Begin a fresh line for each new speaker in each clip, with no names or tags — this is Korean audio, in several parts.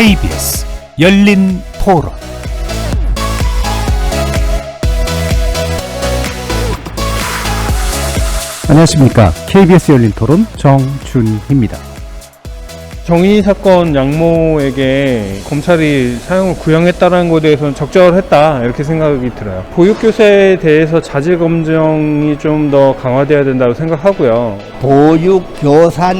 KBS 열린 토론. 안녕하십니까. KBS 열린 토론 정준희입니다.
정인이 사건 양모에게 검찰이 사형을 구형했다는 것에 대해서는 적절했다 이렇게 생각이 들어요. 보육교사에 대해서 자질검증이 좀 더 강화돼야 된다고 생각하고요.
보육교사님들의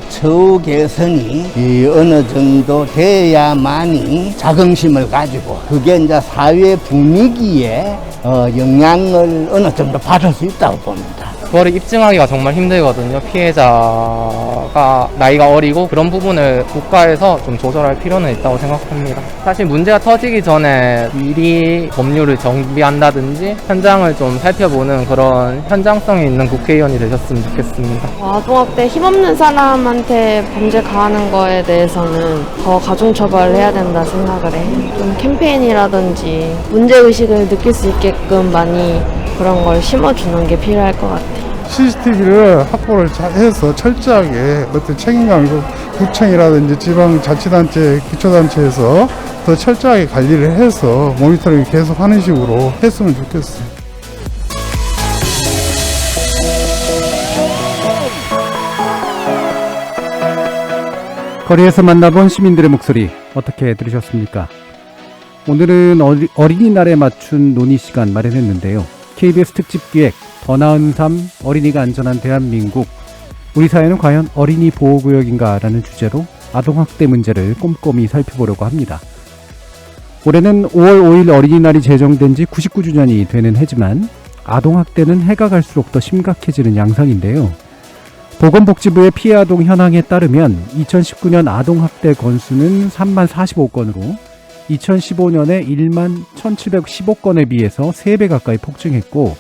처우 개선이 어느 정도 돼야만이 자긍심을 가지고 그게 이제 사회 분위기에 영향을 어느 정도 받을 수 있다고 봅니다.
그거를 입증하기가 정말 힘들거든요. 피해자가 나이가 어리고 그런 부분을 국가에서 좀 조절할 필요는 있다고 생각합니다. 사실 문제가 터지기 전에 미리 법률을 정비한다든지 현장을 좀 살펴보는 그런 현장성이 있는 국회의원이 되셨으면 좋겠습니다.
아동학대 힘없는 사람한테 범죄 가하는 거에 대해서는 더 가중처벌을 해야 된다 생각을 해. 좀 캠페인이라든지 문제의식을 느낄 수 있게끔 많이 그런 걸 심어주는 게 필요할 것 같아요.
CCTV를 확보를 해서 철저하게 어떤 책임감을 구청이라든지 지방자치단체, 기초단체에서 더 철저하게 관리를 해서 모니터링을 계속 하는 식으로 했으면 좋겠어요.
거리에서 만나본 시민들의 목소리 어떻게 들으셨습니까? 오늘은 어린이날에 맞춘 논의 시간 마련했는데요. KBS 특집 기획 더 나은 삶, 어린이가 안전한 대한민국, 우리 사회는 과연 어린이 보호구역인가 라는 주제로 아동학대 문제를 꼼꼼히 살펴보려고 합니다. 올해는 5월 5일 어린이날이 제정된 지 99주년이 되는 해지만 아동학대는 해가 갈수록 더 심각해지는 양상인데요. 보건복지부의 피해 아동 현황에 따르면 2019년 아동학대 건수는 3만 45건으로 2015년에 1만 1715건에 비해서 3배 가까이 폭증했고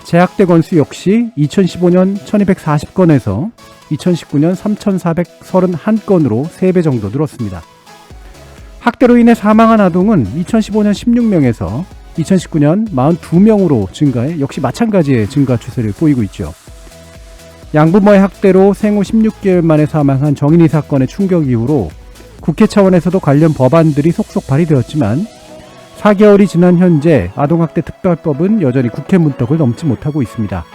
재학대 건수 역시 2015년 1240건에서 2019년 3431건으로 3배 정도 늘었습니다. 학대로 인해 사망한 아동은 2015년 16명에서 2019년 42명으로 증가해 역시 마찬가지의 증가 추세를 보이고 있죠. 양부모의 학대로 생후 16개월 만에 사망한 정인이 사건의 충격 이후로 국회 차원에서도 관련 법안들이 속속 발의되었지만 4개월이 지난 현재 아동학대 특별법은 여전히 국회 문턱을 넘지 못하고 있습니다.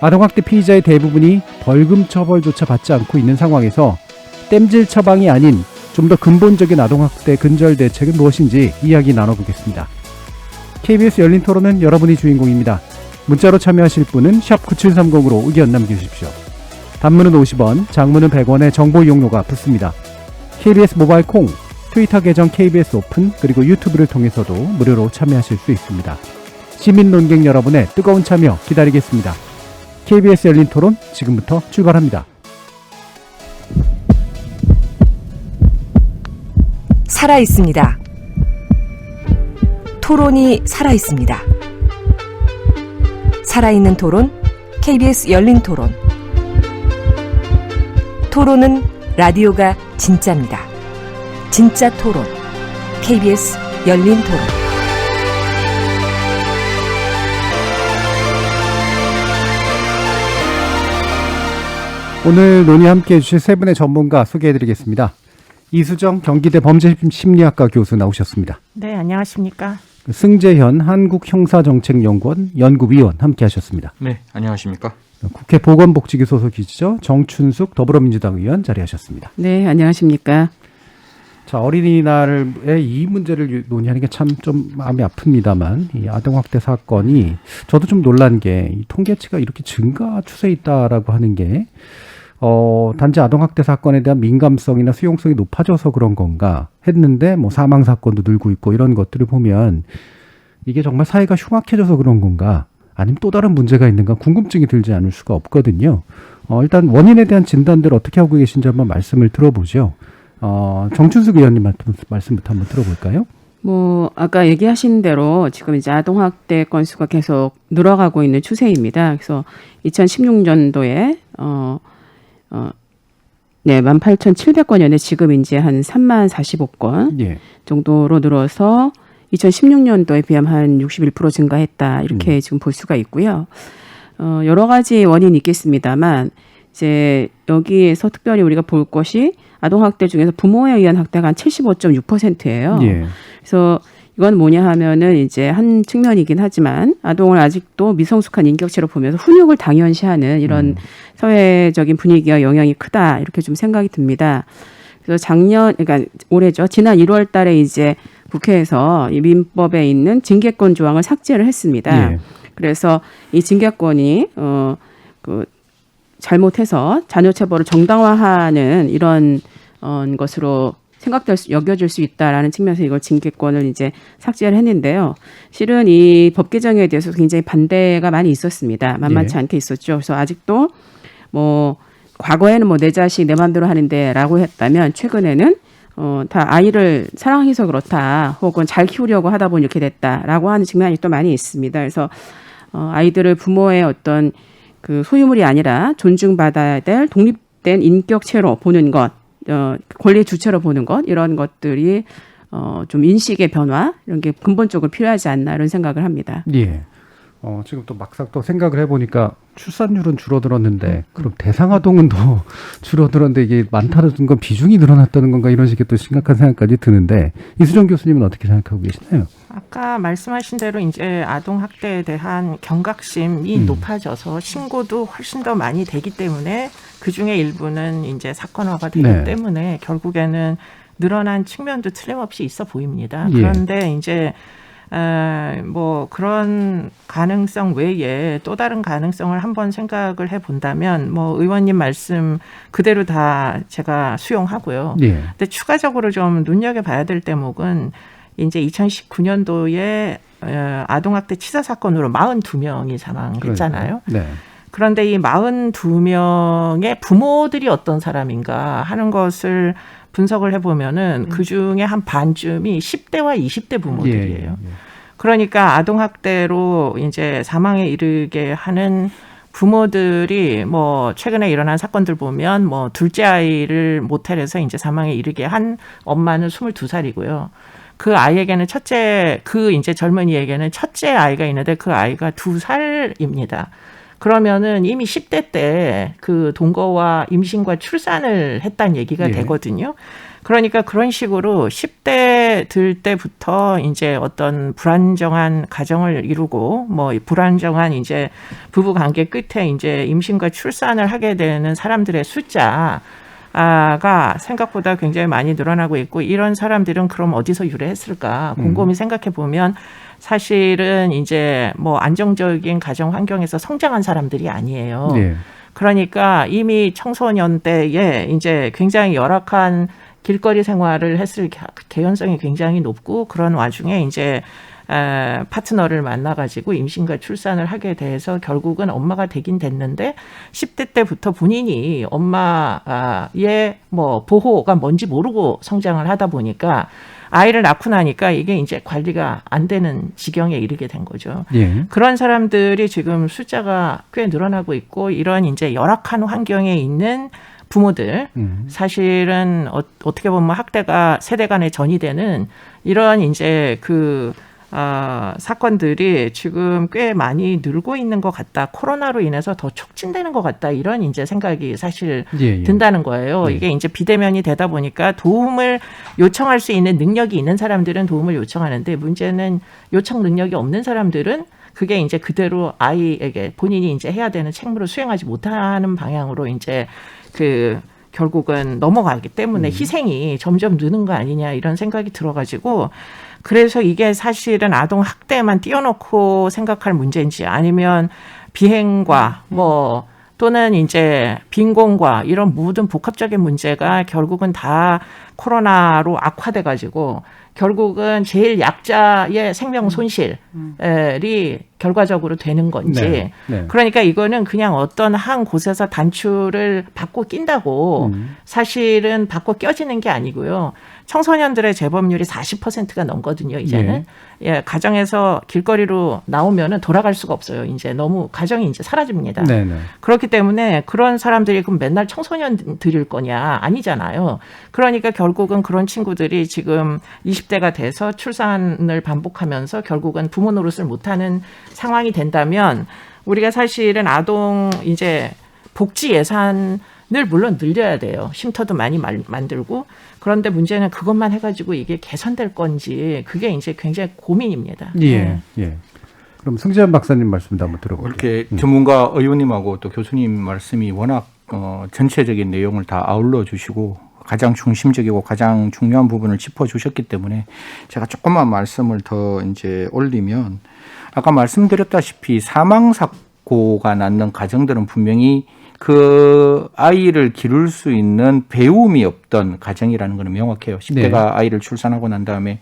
아동학대 피의자의 대부분이 벌금 처벌조차 받지 않고 있는 상황에서 땜질 처방이 아닌 좀 더 근본적인 아동학대 근절 대책은 무엇인지 이야기 나눠보겠습니다. KBS 열린 토론은 여러분이 주인공입니다. 문자로 참여하실 분은 샵 9730으로 의견 남겨주십시오. 단문은 50원, 장문은 100원의 정보 이용료가 붙습니다. KBS 모바일 콩, 트위터 계정 KBS 오픈, 그리고 유튜브를 통해서도 무료로 참여하실 수 있습니다. 시민 논객 여러분의 뜨거운 참여 기다리겠습니다. KBS 열린 토론 지금부터 출발합니다.
살아있습니다. 토론이 살아있습니다. 살아있는 토론, KBS 열린 토론. 토론은 라디오가 진짜입니다. 진짜 토론, KBS 열린 토론.
오늘 논의 함께해 주실 세 분의 전문가 소개해드리겠습니다. 이수정 경기대 범죄심리학과 교수 나오셨습니다.
네, 안녕하십니까.
승재현 한국형사정책연구원 연구위원 함께하셨습니다.
네, 안녕하십니까.
국회 보건복지위 소속이시죠. 정춘숙 더불어민주당 의원 자리하셨습니다.
네, 안녕하십니까.
자, 어린이날에 이 문제를 논의하는 게 참 좀 마음이 아픕니다만 이 아동학대 사건이 저도 좀 놀란 게 이 통계치가 이렇게 증가 추세에 있다라고 하는 게 단지 아동학대 사건에 대한 민감성이나 수용성이 높아져서 그런 건가 했는데 뭐 사망 사건도 늘고 있고 이런 것들을 보면 이게 정말 사회가 흉악해져서 그런 건가 아니면 또 다른 문제가 있는가 궁금증이 들지 않을 수가 없거든요. 일단 원인에 대한 진단들 어떻게 하고 계신지 한번 말씀을 들어보죠. 정춘숙 의원님 말씀부터 한번 들어볼까요?
아까 얘기하신 대로 지금 이제 아동학대 건수가 계속 늘어가고 있는 추세입니다. 그래서 2016년도에, 18,700건이었는데 지금 이제 한 3만 45건 예. 정도로 늘어서 2016년도에 비하면 한 61% 증가했다. 이렇게 지금 볼 수가 있고요. 여러 가지 원인이 있겠습니다만 이제 여기에서 특별히 우리가 볼 것이 아동학대 중에서 부모에 의한 학대가 한 75.6%예요.
예.
그래서 이건 뭐냐 하면은 이제 한 측면이긴 하지만 아동을 아직도 미성숙한 인격체로 보면서 훈육을 당연시하는 이런 사회적인 분위기와 영향이 크다 이렇게 좀 생각이 듭니다. 그래서 그러니까 올해죠. 지난 1월 달에 이제 국회에서 이 민법에 있는 징계권 조항을 삭제를 했습니다.
예.
그래서 이 징계권이 잘못해서 자녀 체벌을 정당화하는 이런 것으로 여겨질 수 있다라는 측면에서 이걸 징계권을 이제 삭제를 했는데요. 실은 이 법 개정에 대해서 굉장히 반대가 많이 있었습니다. 만만치
예.
않게 있었죠. 그래서 아직도 과거에는 내 자식 내 마음대로 하는데라고 했다면 최근에는 다 아이를 사랑해서 그렇다 혹은 잘 키우려고 하다 보니 이렇게 됐다라고 하는 측면이 또 많이 있습니다. 그래서 아이들을 부모의 어떤 그 소유물이 아니라 존중받아야 될 독립된 인격체로 보는 것, 권리의 주체로 보는 것 이런 것들이 좀 인식의 변화 이런 게 근본적으로 필요하지 않나 이런 생각을 합니다.
예. 지금 또 막상 또 생각을 해보니까 출산율은 줄어들었는데 그럼 대상아동은 더 줄어들었는데 이게 많다는 건 비중이 늘어났다는 건가 이런 식의 또 심각한 생각까지 드는데 이수정 교수님은 어떻게 생각하고 계시나요?
아까 말씀하신 대로 이제 아동 학대에 대한 경각심이 높아져서 신고도 훨씬 더 많이 되기 때문에 그 중에 일부는 이제 사건화가 되기
네.
때문에 결국에는 늘어난 측면도 틀림없이 있어 보입니다.
예.
그런데 이제 그런 가능성 외에 또 다른 가능성을 한번 생각을 해본다면 의원님 말씀 그대로 다 제가 수용하고요.
예.
근데 추가적으로 좀 눈여겨봐야 될 대목은 이제 2019년도에 아동학대 치사 사건으로 42명이 사망했잖아요.
네.
그런데 이 42명의 부모들이 어떤 사람인가 하는 것을 분석을 해보면은 그 중에 한 반쯤이 10대와 20대 부모들이에요.
예.
그러니까 아동학대로 이제 사망에 이르게 하는 부모들이 최근에 일어난 사건들 보면 둘째 아이를 모텔에서 이제 사망에 이르게 한 엄마는 22살이고요. 그 아이에게는 이제 젊은이에게는 첫째 아이가 있는데 그 아이가 2살입니다. 그러면은 이미 10대 때 그 동거와 임신과 출산을 했다는 얘기가
예.
되거든요. 그러니까 그런 식으로 10대 들 때부터 이제 어떤 불안정한 가정을 이루고 불안정한 이제 부부 관계 끝에 이제 임신과 출산을 하게 되는 사람들의 숫자가 생각보다 굉장히 많이 늘어나고 있고 이런 사람들은 그럼 어디서 유래했을까 곰곰이 생각해 보면 사실은 이제 안정적인 가정 환경에서 성장한 사람들이 아니에요.
예.
그러니까 이미 청소년 때에 이제 굉장히 열악한 길거리 생활을 했을 개연성이 굉장히 높고 그런 와중에 이제 파트너를 만나가지고 임신과 출산을 하게 돼서 결국은 엄마가 되긴 됐는데 10대 때부터 본인이 엄마의 보호가 뭔지 모르고 성장을 하다 보니까 아이를 낳고 나니까 이게 이제 관리가 안 되는 지경에 이르게 된 거죠.
예.
그런 사람들이 지금 숫자가 꽤 늘어나고 있고 이런 이제 열악한 환경에 있는 부모들 사실은 어떻게 보면 학대가 세대 간에 전이되는 이런 이제 사건들이 지금 꽤 많이 늘고 있는 것 같다. 코로나로 인해서 더 촉진되는 것 같다. 이런 이제 생각이 사실 든다는 거예요. 이게 이제 비대면이 되다 보니까 도움을 요청할 수 있는 능력이 있는 사람들은 도움을 요청하는데 문제는 요청 능력이 없는 사람들은 그게 이제 그대로 아이에게 본인이 이제 해야 되는 책무를 수행하지 못하는 방향으로 이제 결국은 넘어가기 때문에 희생이 점점 느는 거 아니냐 이런 생각이 들어가지고 그래서 이게 사실은 아동 학대만 띄워놓고 생각할 문제인지 아니면 비행과 또는 이제 빈곤과 이런 모든 복합적인 문제가 결국은 다 코로나로 악화돼 가지고 결국은 제일 약자의 생명 손실이 결과적으로 되는 건지
네. 네.
그러니까 이거는 그냥 어떤 한 곳에서 단추를 받고 낀다고 사실은 받고 껴지는 게 아니고요. 청소년들의 재범률이 40%가 넘거든요, 이제는. 예, 가정에서 길거리로 나오면은 돌아갈 수가 없어요. 이제 너무 가정이 이제 사라집니다.
네네.
그렇기 때문에 그런 사람들이 그럼 맨날 청소년들일 거냐? 아니잖아요. 그러니까 결국은 그런 친구들이 지금 20대가 돼서 출산을 반복하면서 결국은 부모 노릇을 못하는 상황이 된다면 우리가 사실은 아동 이제 복지 예산을 물론 늘려야 돼요. 쉼터도 많이 만들고. 그런데 문제는 그것만 해가지고 이게 개선될 건지 그게 이제 굉장히 고민입니다.
예. 예. 그럼 승재현 박사님 말씀도 한번 들어볼게요.
이렇게 전문가 의원님하고 또 교수님 말씀이 워낙 전체적인 내용을 다 아울러 주시고 가장 중심적이고 가장 중요한 부분을 짚어주셨기 때문에 제가 조금만 말씀을 더 이제 올리면 아까 말씀드렸다시피 사망 사고가 낳는 가정들은 분명히 그 아이를 기를 수 있는 배움이 없던 가정이라는 것은 명확해요. 10대가 아이를 출산하고 난 다음에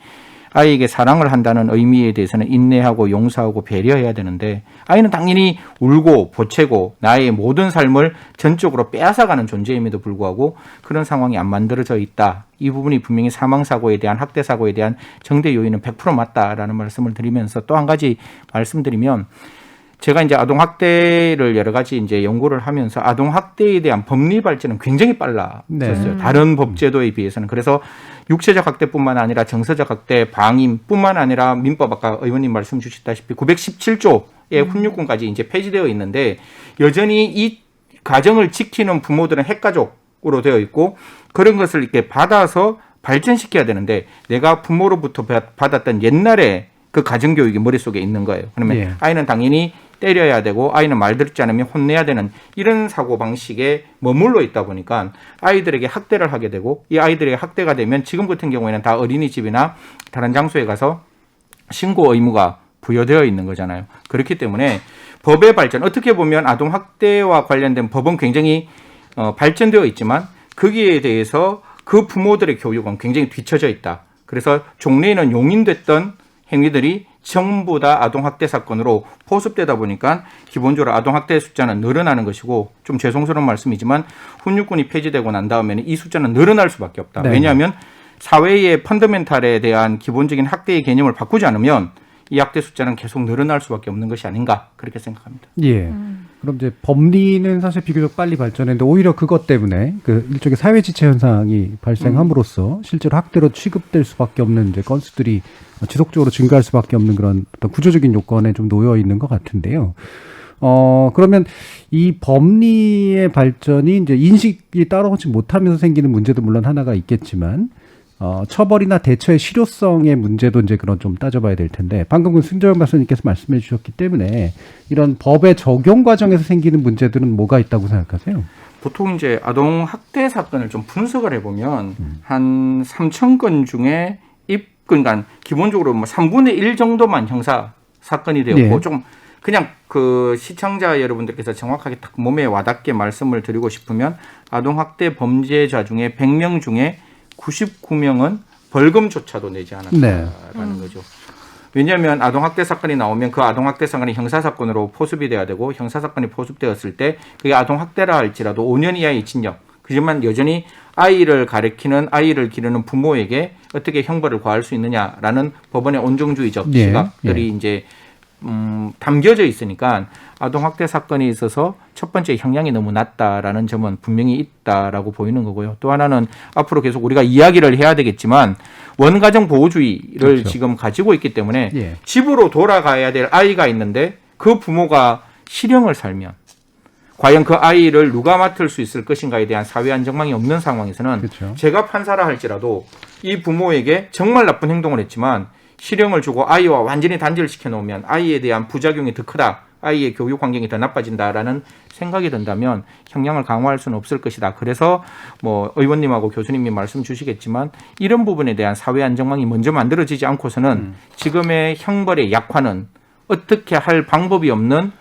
아이에게 사랑을 한다는 의미에 대해서는 인내하고 용서하고 배려해야 되는데 아이는 당연히 울고 보채고 나의 모든 삶을 전적으로 빼앗아가는 존재임에도 불구하고 그런 상황이 안 만들어져 있다. 이 부분이 분명히 사망사고에 대한 학대사고에 대한 정대 요인은 100% 맞다라는 말씀을 드리면서 또 한 가지 말씀드리면 제가 이제 아동학대를 여러 가지 이제 연구를 하면서 아동학대에 대한 법리 발전은 굉장히 빨라졌어요. 다른 법제도에 비해서는. 그래서 육체적 학대뿐만 아니라 정서적 학대, 방임뿐만 아니라 민법 아까 의원님 말씀 주셨다시피 917조의 훈육군까지 이제 폐지되어 있는데 여전히 이 가정을 지키는 부모들은 핵가족으로 되어 있고 그런 것을 이렇게 받아서 발전시켜야 되는데 내가 부모로부터 받았던 옛날에 그 가정교육이 머릿속에 있는 거예요. 그러면 아이는 당연히 때려야 되고 아이는 말 듣지 않으면 혼내야 되는 이런 사고방식에 머물러 있다 보니까 아이들에게 학대를 하게 되고 이 아이들에게 학대가 되면 지금 같은 경우에는 다 어린이집이나 다른 장소에 가서 신고 의무가 부여되어 있는 거잖아요. 그렇기 때문에 법의 발전, 어떻게 보면 아동학대와 관련된 법은 굉장히 발전되어 있지만 거기에 대해서 그 부모들의 교육은 굉장히 뒤처져 있다. 그래서 종래에는 용인됐던 행위들이 전부 다 아동학대 사건으로 포섭되다 보니까 기본적으로 아동학대 숫자는 늘어나는 것이고 좀 죄송스러운 말씀이지만 훈육군이 폐지되고 난 다음에는 이 숫자는 늘어날 수밖에 없다. 왜냐하면 사회의 펀더멘탈에 대한 기본적인 학대의 개념을 바꾸지 않으면 이 학대 숫자는 계속 늘어날 수밖에 없는 것이 아닌가 그렇게 생각합니다.
예. 그럼 이제 법리는 사실 비교적 빨리 발전했는데 오히려 그것 때문에 그 일종의 사회 지체 현상이 발생함으로써 실제로 학대로 취급될 수밖에 없는 이제 건수들이 지속적으로 증가할 수밖에 없는 그런 어떤 구조적인 요건에 좀 놓여 있는 것 같은데요. 그러면 이 법리의 발전이 이제 인식이 따라오지 못하면서 생기는 문제도 물론 하나가 있겠지만 처벌이나 대처의 실효성의 문제도 이제 그런 좀 따져봐야 될 텐데 방금 그 승재현 박사님께서 말씀해 주셨기 때문에 이런 법의 적용 과정에서 생기는 문제들은 뭐가 있다고 생각하세요?
보통 이제 아동 학대 사건을 좀 분석을 해보면 한 3,000건 중에 그러니까 기본적으로 뭐 3분의 1 정도만 형사 사건이 되었고 조금 그냥 그 시청자 여러분들께서 정확하게 딱 몸에 와닿게 말씀을 드리고 싶으면 아동 학대 범죄자 중에 100명 중에 99명은 벌금조차도 내지 않았다라는 거죠. 왜냐하면 아동학대 사건이 나오면 그 아동학대 사건이 형사사건으로 포섭이 돼야 되고 형사사건이 포섭되었을 때 그게 아동학대라 할지라도 5년 이하의 징역. 하지만 여전히 아이를 가리키는 아이를 기르는 부모에게 어떻게 형벌을 과할 수 있느냐라는 법원의 온정주의적 시각들이 이제 담겨져 있으니까 아동학대 사건에 있어서 첫 번째 형량이 너무 낮다라는 점은 분명히 있다라고 보이는 거고요. 또 하나는 앞으로 계속 우리가 이야기를 해야 되겠지만 원가정 보호주의를 지금 가지고 있기 때문에 집으로 돌아가야 될 아이가 있는데 그 부모가 실형을 살면 과연 그 아이를 누가 맡을 수 있을 것인가에 대한 사회 안정망이 없는 상황에서는 제가 판사라 할지라도 이 부모에게 정말 나쁜 행동을 했지만 실형을 주고 아이와 완전히 단절을 시켜놓으면 아이에 대한 부작용이 더 크다. 아이의 교육 환경이 더 나빠진다라는 생각이 든다면 형량을 강화할 수는 없을 것이다. 그래서 뭐 의원님하고 교수님이 말씀 주시겠지만 이런 부분에 대한 사회 안정망이 먼저 만들어지지 않고서는 지금의 형벌의 약화는 어떻게 할 방법이 없는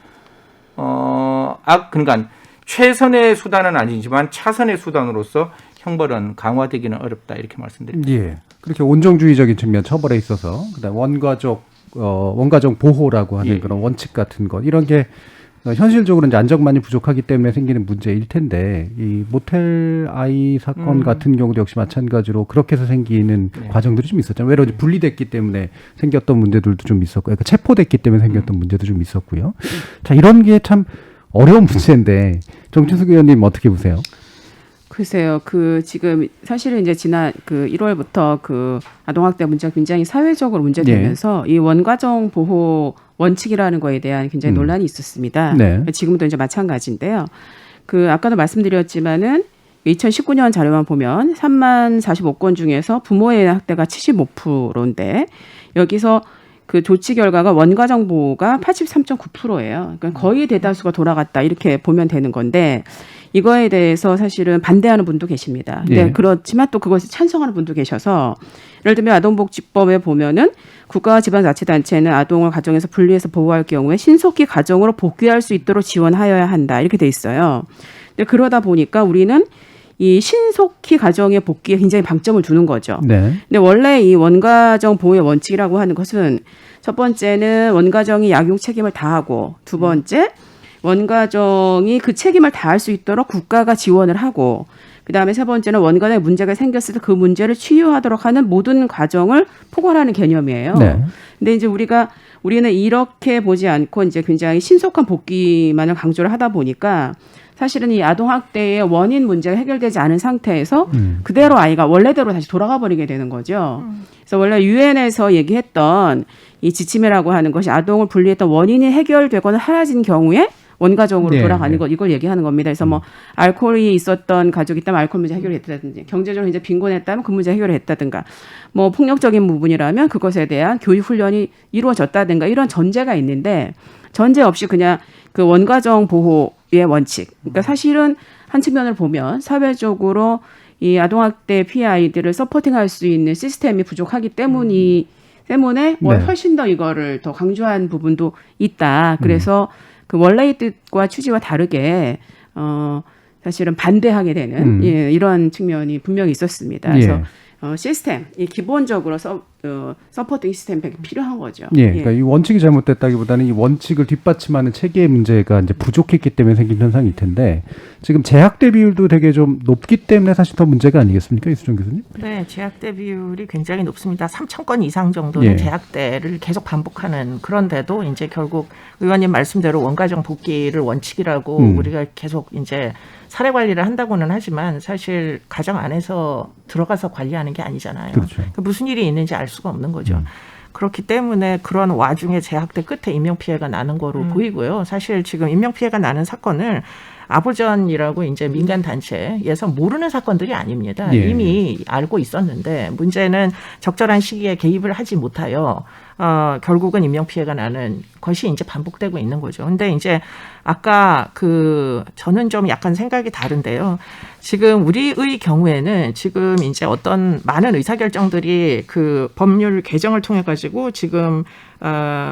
그러니까 최선의 수단은 아니지만 차선의 수단으로서 형벌은 강화되기는 어렵다 이렇게 말씀드립니다.
예. 그렇게 온정주의적인 측면 처벌에 있어서 그다음 원가정 보호라고 하는 그런 원칙 같은 것 이런 게 현실적으로 이제 안정만이 부족하기 때문에 생기는 문제일 텐데 이 모텔 아이 사건 같은 경우도 역시 마찬가지로 그렇게 해서 생기는 과정들이 좀 있었잖아요. 외로 분리됐기 때문에 생겼던 문제들도 좀 있었고, 그러니까 체포됐기 때문에 생겼던 문제도 좀 있었고요. 자, 이런 게 참 어려운 문제인데 정춘숙 의원님 어떻게 보세요?
글쎄요, 지금 사실은 이제 지난 1월부터 아동학대 문제가 굉장히 사회적으로 문제되면서 이 원가정 보호 원칙이라는 거에 대한 굉장히 논란이 있었습니다. 지금도 이제 마찬가지인데요. 그 아까도 말씀드렸지만은 2019년 자료만 보면 3만 45건 중에서 부모의 학대가 75%인데 여기서 그 조치 결과가 원가정 보호가 83.9%예요. 그러니까 거의 대다수가 돌아갔다 이렇게 보면 되는 건데 이거에 대해서 사실은 반대하는 분도 계십니다. 근데 그렇지만 또 그것을 찬성하는 분도 계셔서 예를 들면 아동복지법에 보면은 국가와 지방자치단체는 아동을 가정에서 분리해서 보호할 경우에 신속히 가정으로 복귀할 수 있도록 지원하여야 한다 이렇게 돼 있어요. 근데 그러다 보니까 우리는 이 신속히 가정에 복귀에 굉장히 방점을 두는 거죠.
네.
근데 원래 이 원가정 보호의 원칙이라고 하는 것은 첫 번째는 원가정이 양육 책임을 다하고 두 번째 원가정이 그 책임을 다할 수 있도록 국가가 지원을 하고 그다음에 세 번째는 원가정에 문제가 생겼을 때 그 문제를 치유하도록 하는 모든 과정을 포괄하는 개념이에요.
네.
근데 이제 우리는 이렇게 보지 않고 이제 굉장히 신속한 복귀만을 강조를 하다 보니까 사실은 이 아동학대의 원인 문제가 해결되지 않은 상태에서 그대로 아이가 원래대로 다시 돌아가 버리게 되는 거죠. 그래서 원래 유엔에서 얘기했던 이 지침이라고 하는 것이 아동을 분리했던 원인이 해결되거나 사라진 경우에 원가정으로 돌아가는 것 이걸 얘기하는 겁니다. 그래서 뭐 알코올이 있었던 가족이 있다면 알코올 문제 해결이 됐다든지 경제적으로 이제 빈곤했다면 그 문제 해결이 됐다든가 뭐 폭력적인 부분이라면 그것에 대한 교육 훈련이 이루어졌다든가 이런 전제가 있는데 전제 없이 그냥 그 원가정 보호의 원칙. 그러니까 사실은 한 측면을 보면 사회적으로 이 아동학대 피해 아이들을 서포팅할 수 있는 시스템이 부족하기 때문에 훨씬 더 이거를 더 강조한 부분도 있다. 그래서 그 원래의 뜻과 취지와 다르게 사실은 반대하게 되는 이런 측면이 분명히 있었습니다. 그래서 시스템, 이 기본적으로 서포팅 시스템이 필요한 거죠.
그러니까 이 원칙이 잘못됐다기보다는 이 원칙을 뒷받침하는 체계의 문제가 이제 부족했기 때문에 생긴 현상일 텐데 지금 재학대 비율도 되게 좀 높기 때문에 사실 더 문제가 아니겠습니까, 이수정 교수님?
네, 재학대 비율이 굉장히 높습니다. 3,000건 이상 정도는 재학대를 계속 반복하는 그런데도 이제 결국 의원님 말씀대로 원가정 복귀를 원칙이라고 우리가 계속 이제 사례 관리를 한다고는 하지만 사실 가정 안에서 들어가서 관리하는 게 아니잖아요.
그렇죠.
그러니까 무슨 일이 있는지 알 수가 없는 거죠. 그렇기 때문에 그런 와중에 재학대 끝에 인명피해가 나는 거로 보이고요. 사실 지금 인명피해가 나는 사건을 아보전이라고 이제 민간 단체에서 모르는 사건들이 아닙니다. 이미 알고 있었는데 문제는 적절한 시기에 개입을 하지 못하여 결국은 인명피해가 나는 것이 이제 반복되고 있는 거죠. 근데 이제 아까 저는 좀 약간 생각이 다른데요. 지금 우리의 경우에는 지금 이제 어떤 많은 의사결정들이 그 법률 개정을 통해 가지고 지금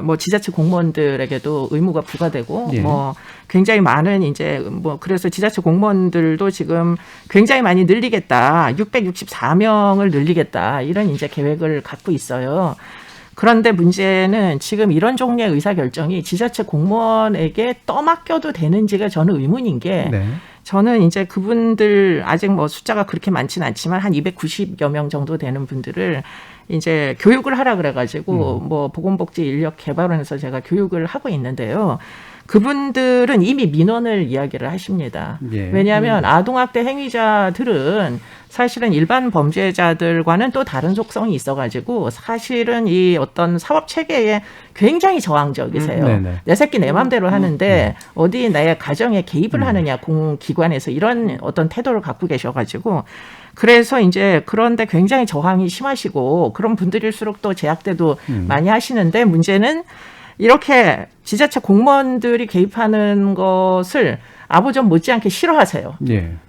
뭐 지자체 공무원들에게도 의무가 부과되고 뭐 굉장히 많은 이제 뭐 그래서 지자체 공무원들도 지금 굉장히 많이 늘리겠다. 664명을 늘리겠다. 이런 이제 계획을 갖고 있어요. 그런데 문제는 지금 이런 종류의 의사결정이 지자체 공무원에게 떠맡겨도 되는지가 저는 의문인 게 저는 이제 그분들 아직 뭐 숫자가 그렇게 많지는 않지만 한 290여 명 정도 되는 분들을 이제 교육을 하라 그래가지고 뭐 보건복지 인력 개발원에서 제가 교육을 하고 있는데요. 그분들은 이미 민원을 이야기를 하십니다. 왜냐하면 아동학대 행위자들은 사실은 일반 범죄자들과는 또 다른 속성이 있어가지고 사실은 이 어떤 사법 체계에 굉장히 저항적이세요. 내 새끼 내 맘대로 하는데 어디 내 가정에 개입을 하느냐 공기관에서 이런 어떤 태도를 갖고 계셔가지고 그래서 이제 그런데 굉장히 저항이 심하시고 그런 분들일수록 또 재학대도 많이 하시는데 문제는 이렇게 지자체 공무원들이 개입하는 것을 아보전 못지않게 싫어하세요.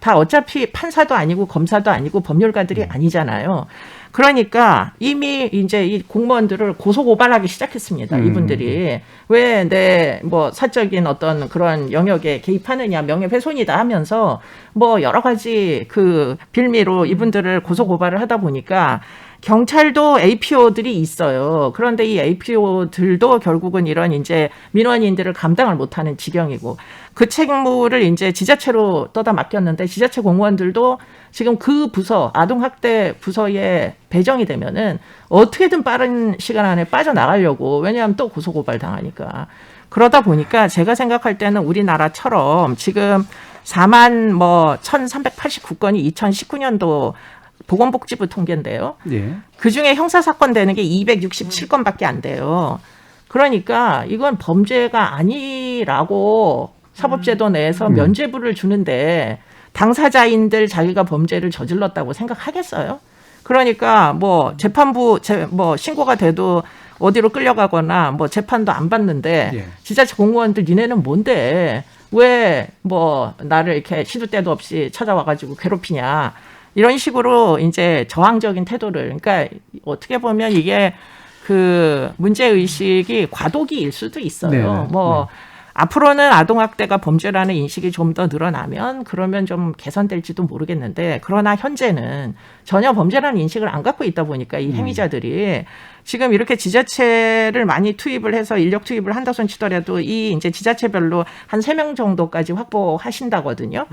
다 어차피 판사도 아니고 검사도 아니고 법률가들이 아니잖아요. 그러니까 이미 이제 이 공무원들을 고소고발하기 시작했습니다. 이분들이 왜 내 뭐 사적인 어떤 그런 영역에 개입하느냐 명예훼손이다 하면서 뭐 여러 가지 그 빌미로 이분들을 고소고발을 하다 보니까 경찰도 APO들이 있어요. 그런데 이 APO들도 결국은 이런 이제 민원인들을 감당을 못하는 지경이고 그 책무를 이제 지자체로 떠다 맡겼는데 지자체 공무원들도 지금 그 부서 아동학대 부서에 배정이 되면은 어떻게든 빠른 시간 안에 빠져나가려고 왜냐하면 또 고소고발 당하니까 그러다 보니까 제가 생각할 때는 우리나라처럼 지금 4만 뭐 1,389건이 2019년도 보건복지부 통계인데요. 그중에 형사사건 되는 게 267건밖에 안 돼요. 그러니까 이건 범죄가 아니라고 사법제도 내에서 면죄부를 주는데 당사자인들 자기가 범죄를 저질렀다고 생각하겠어요? 그러니까 뭐 재판부 뭐 신고가 돼도 어디로 끌려가거나 뭐 재판도 안 받는데 지자체 공무원들 니네는 뭔데 왜 뭐 나를 이렇게 시도 때도 없이 찾아와가지고 괴롭히냐 이런 식으로 이제 저항적인 태도를 그러니까 어떻게 보면 이게 그 문제 의식이 과도기일 수도 있어요. 앞으로는 아동학대가 범죄라는 인식이 좀 더 늘어나면 그러면 좀 개선될지도 모르겠는데 그러나 현재는 전혀 범죄라는 인식을 안 갖고 있다 보니까 이 행위자들이 지금 이렇게 지자체를 많이 투입을 해서 인력 투입을 한다 손 치더라도 이 이제 지자체별로 한 3명 정도까지 확보하신다거든요.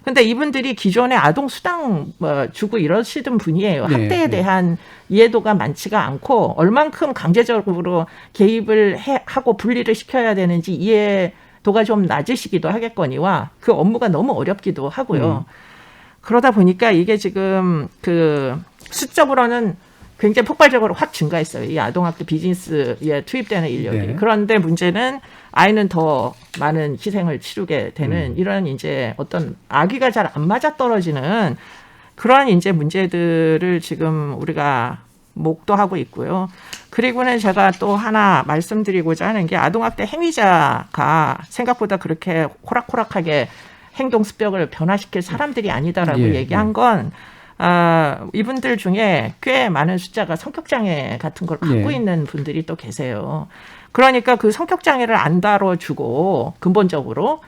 근데 이분들이 기존에 아동 수당 주고 이러시던 분이에요. 학대에 대한 이해도가 많지가 않고 얼만큼 강제적으로 개입을 하고 분리를 시켜야 되는지 이해도가 좀 낮으시기도 하겠거니와 그 업무가 너무 어렵기도 하고요. 그러다 보니까 이게 지금 그 수적으로는 굉장히 폭발적으로 확 증가했어요. 이 아동학대 비즈니스에 투입되는 인력이. 그런데 문제는 아이는 더 많은 희생을 치르게 되는 이런 이제 어떤 아기가 잘 안 맞아 떨어지는 그러한 이제 문제들을 지금 우리가 목도하고 있고요. 그리고는 제가 또 하나 말씀드리고자 하는 게 아동학대 행위자가 생각보다 그렇게 호락호락하게 행동 습격을 변화시킬 사람들이 아니다라고 얘기한 건 이분들 중에 꽤 많은 숫자가 성격장애 같은 걸 갖고 있는 분들이 또 계세요. 그러니까 그 성격장애를 안 다뤄주고 근본적으로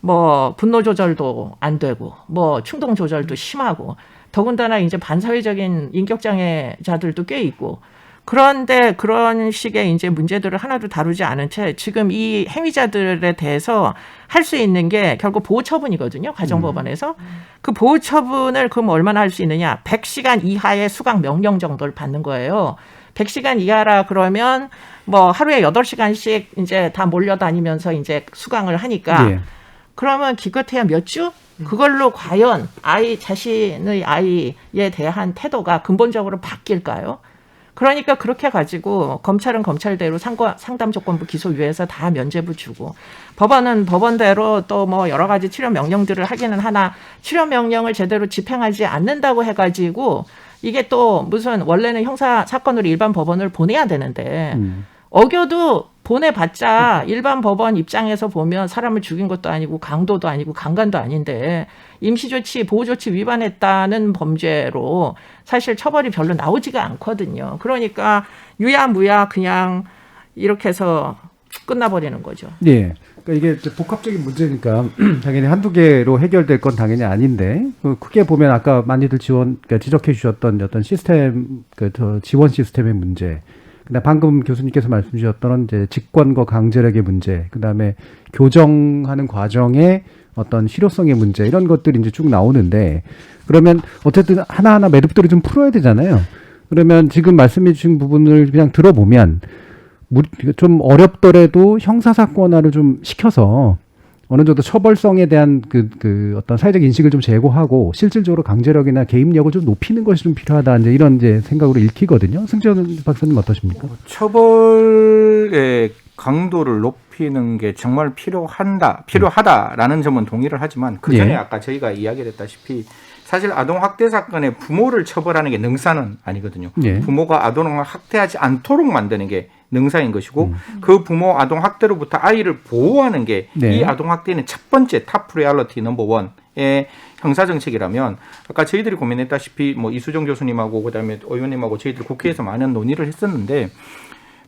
뭐 분노 조절도 안 되고 뭐 충동 조절도 심하고 더군다나 이제 반사회적인 인격장애자들도 꽤 있고 그런데 그런 식의 이제 문제들을 하나도 다루지 않은 채 지금 이 행위자들에 대해서 할 수 있는 게 결국 보호처분이거든요. 가정법원에서. 그 보호처분을 그럼 얼마나 할 수 있느냐. 100시간 이하의 수강 명령 정도를 받는 거예요. 100시간 이하라 그러면 뭐 하루에 8시간씩 이제 다 몰려다니면서 이제 수강을 하니까 그러면 기껏해야 몇 주? 그걸로 과연 자신의 아이에 대한 태도가 근본적으로 바뀔까요? 그러니까 그렇게 가지고 검찰은 검찰대로 상담조건부 기소유예에서 다 면죄부 주고 법원은 법원대로 또 뭐 여러 가지 치료 명령들을 하기는 하나 치료 명령을 제대로 집행하지 않는다고 해가지고 이게 또 무슨 원래는 형사 사건으로 일반 법원을 보내야 되는데 어겨도 보내봤자 일반 법원 입장에서 보면 사람을 죽인 것도 아니고 강도도 아니고 강간도 아닌데 임시조치, 보호조치 위반했다는 범죄로 사실 처벌이 별로 나오지가 않거든요. 그러니까 유야무야 그냥 이렇게 해서 끝나버리는 거죠.
네. 그러니까 이게 복합적인 문제니까 당연히 한두 개로 해결될 건 당연히 아닌데 크게 보면 아까 많이들 그러니까 지적해 주셨던 어떤 시스템, 지원 시스템의 문제, 그다음 방금 교수님께서 말씀 주셨던 이제 직권과 강제력의 문제, 그다음에 교정하는 과정의 어떤 실효성의 문제 이런 것들이 이제 쭉 나오는데 그러면 어쨌든 하나하나 매듭들을 좀 풀어야 되잖아요. 그러면 지금 말씀해 주신 부분을 그냥 들어보면 좀 어렵더라도 형사사건화를 좀 시켜서 어느 정도 처벌성에 대한 그 어떤 사회적 인식을 좀 제고하고 실질적으로 강제력이나 개입력을 좀 높이는 것이 좀 필요하다 이제 이런 이제 생각으로 읽히거든요. 승지원 박사님 어떠십니까?
처벌의 강도를 높이는 게 정말 필요하다라는 점은 동의를 하지만 그 전에 아까 저희가 이야기를 했다시피 사실 아동학대 사건의 부모를 처벌하는 게 능사는 아니거든요. 부모가 아동을 학대하지 않도록 만드는 게 능사인 것이고 그 부모 아동학대로부터 아이를 보호하는 게 이 아동학대는 첫 번째 탑 프리얼리티 넘버 원의 형사정책이라면 아까 저희들이 고민했다시피 뭐 이수정 교수님하고 그다음에 의원님하고 저희들 국회에서 많은 논의를 했었는데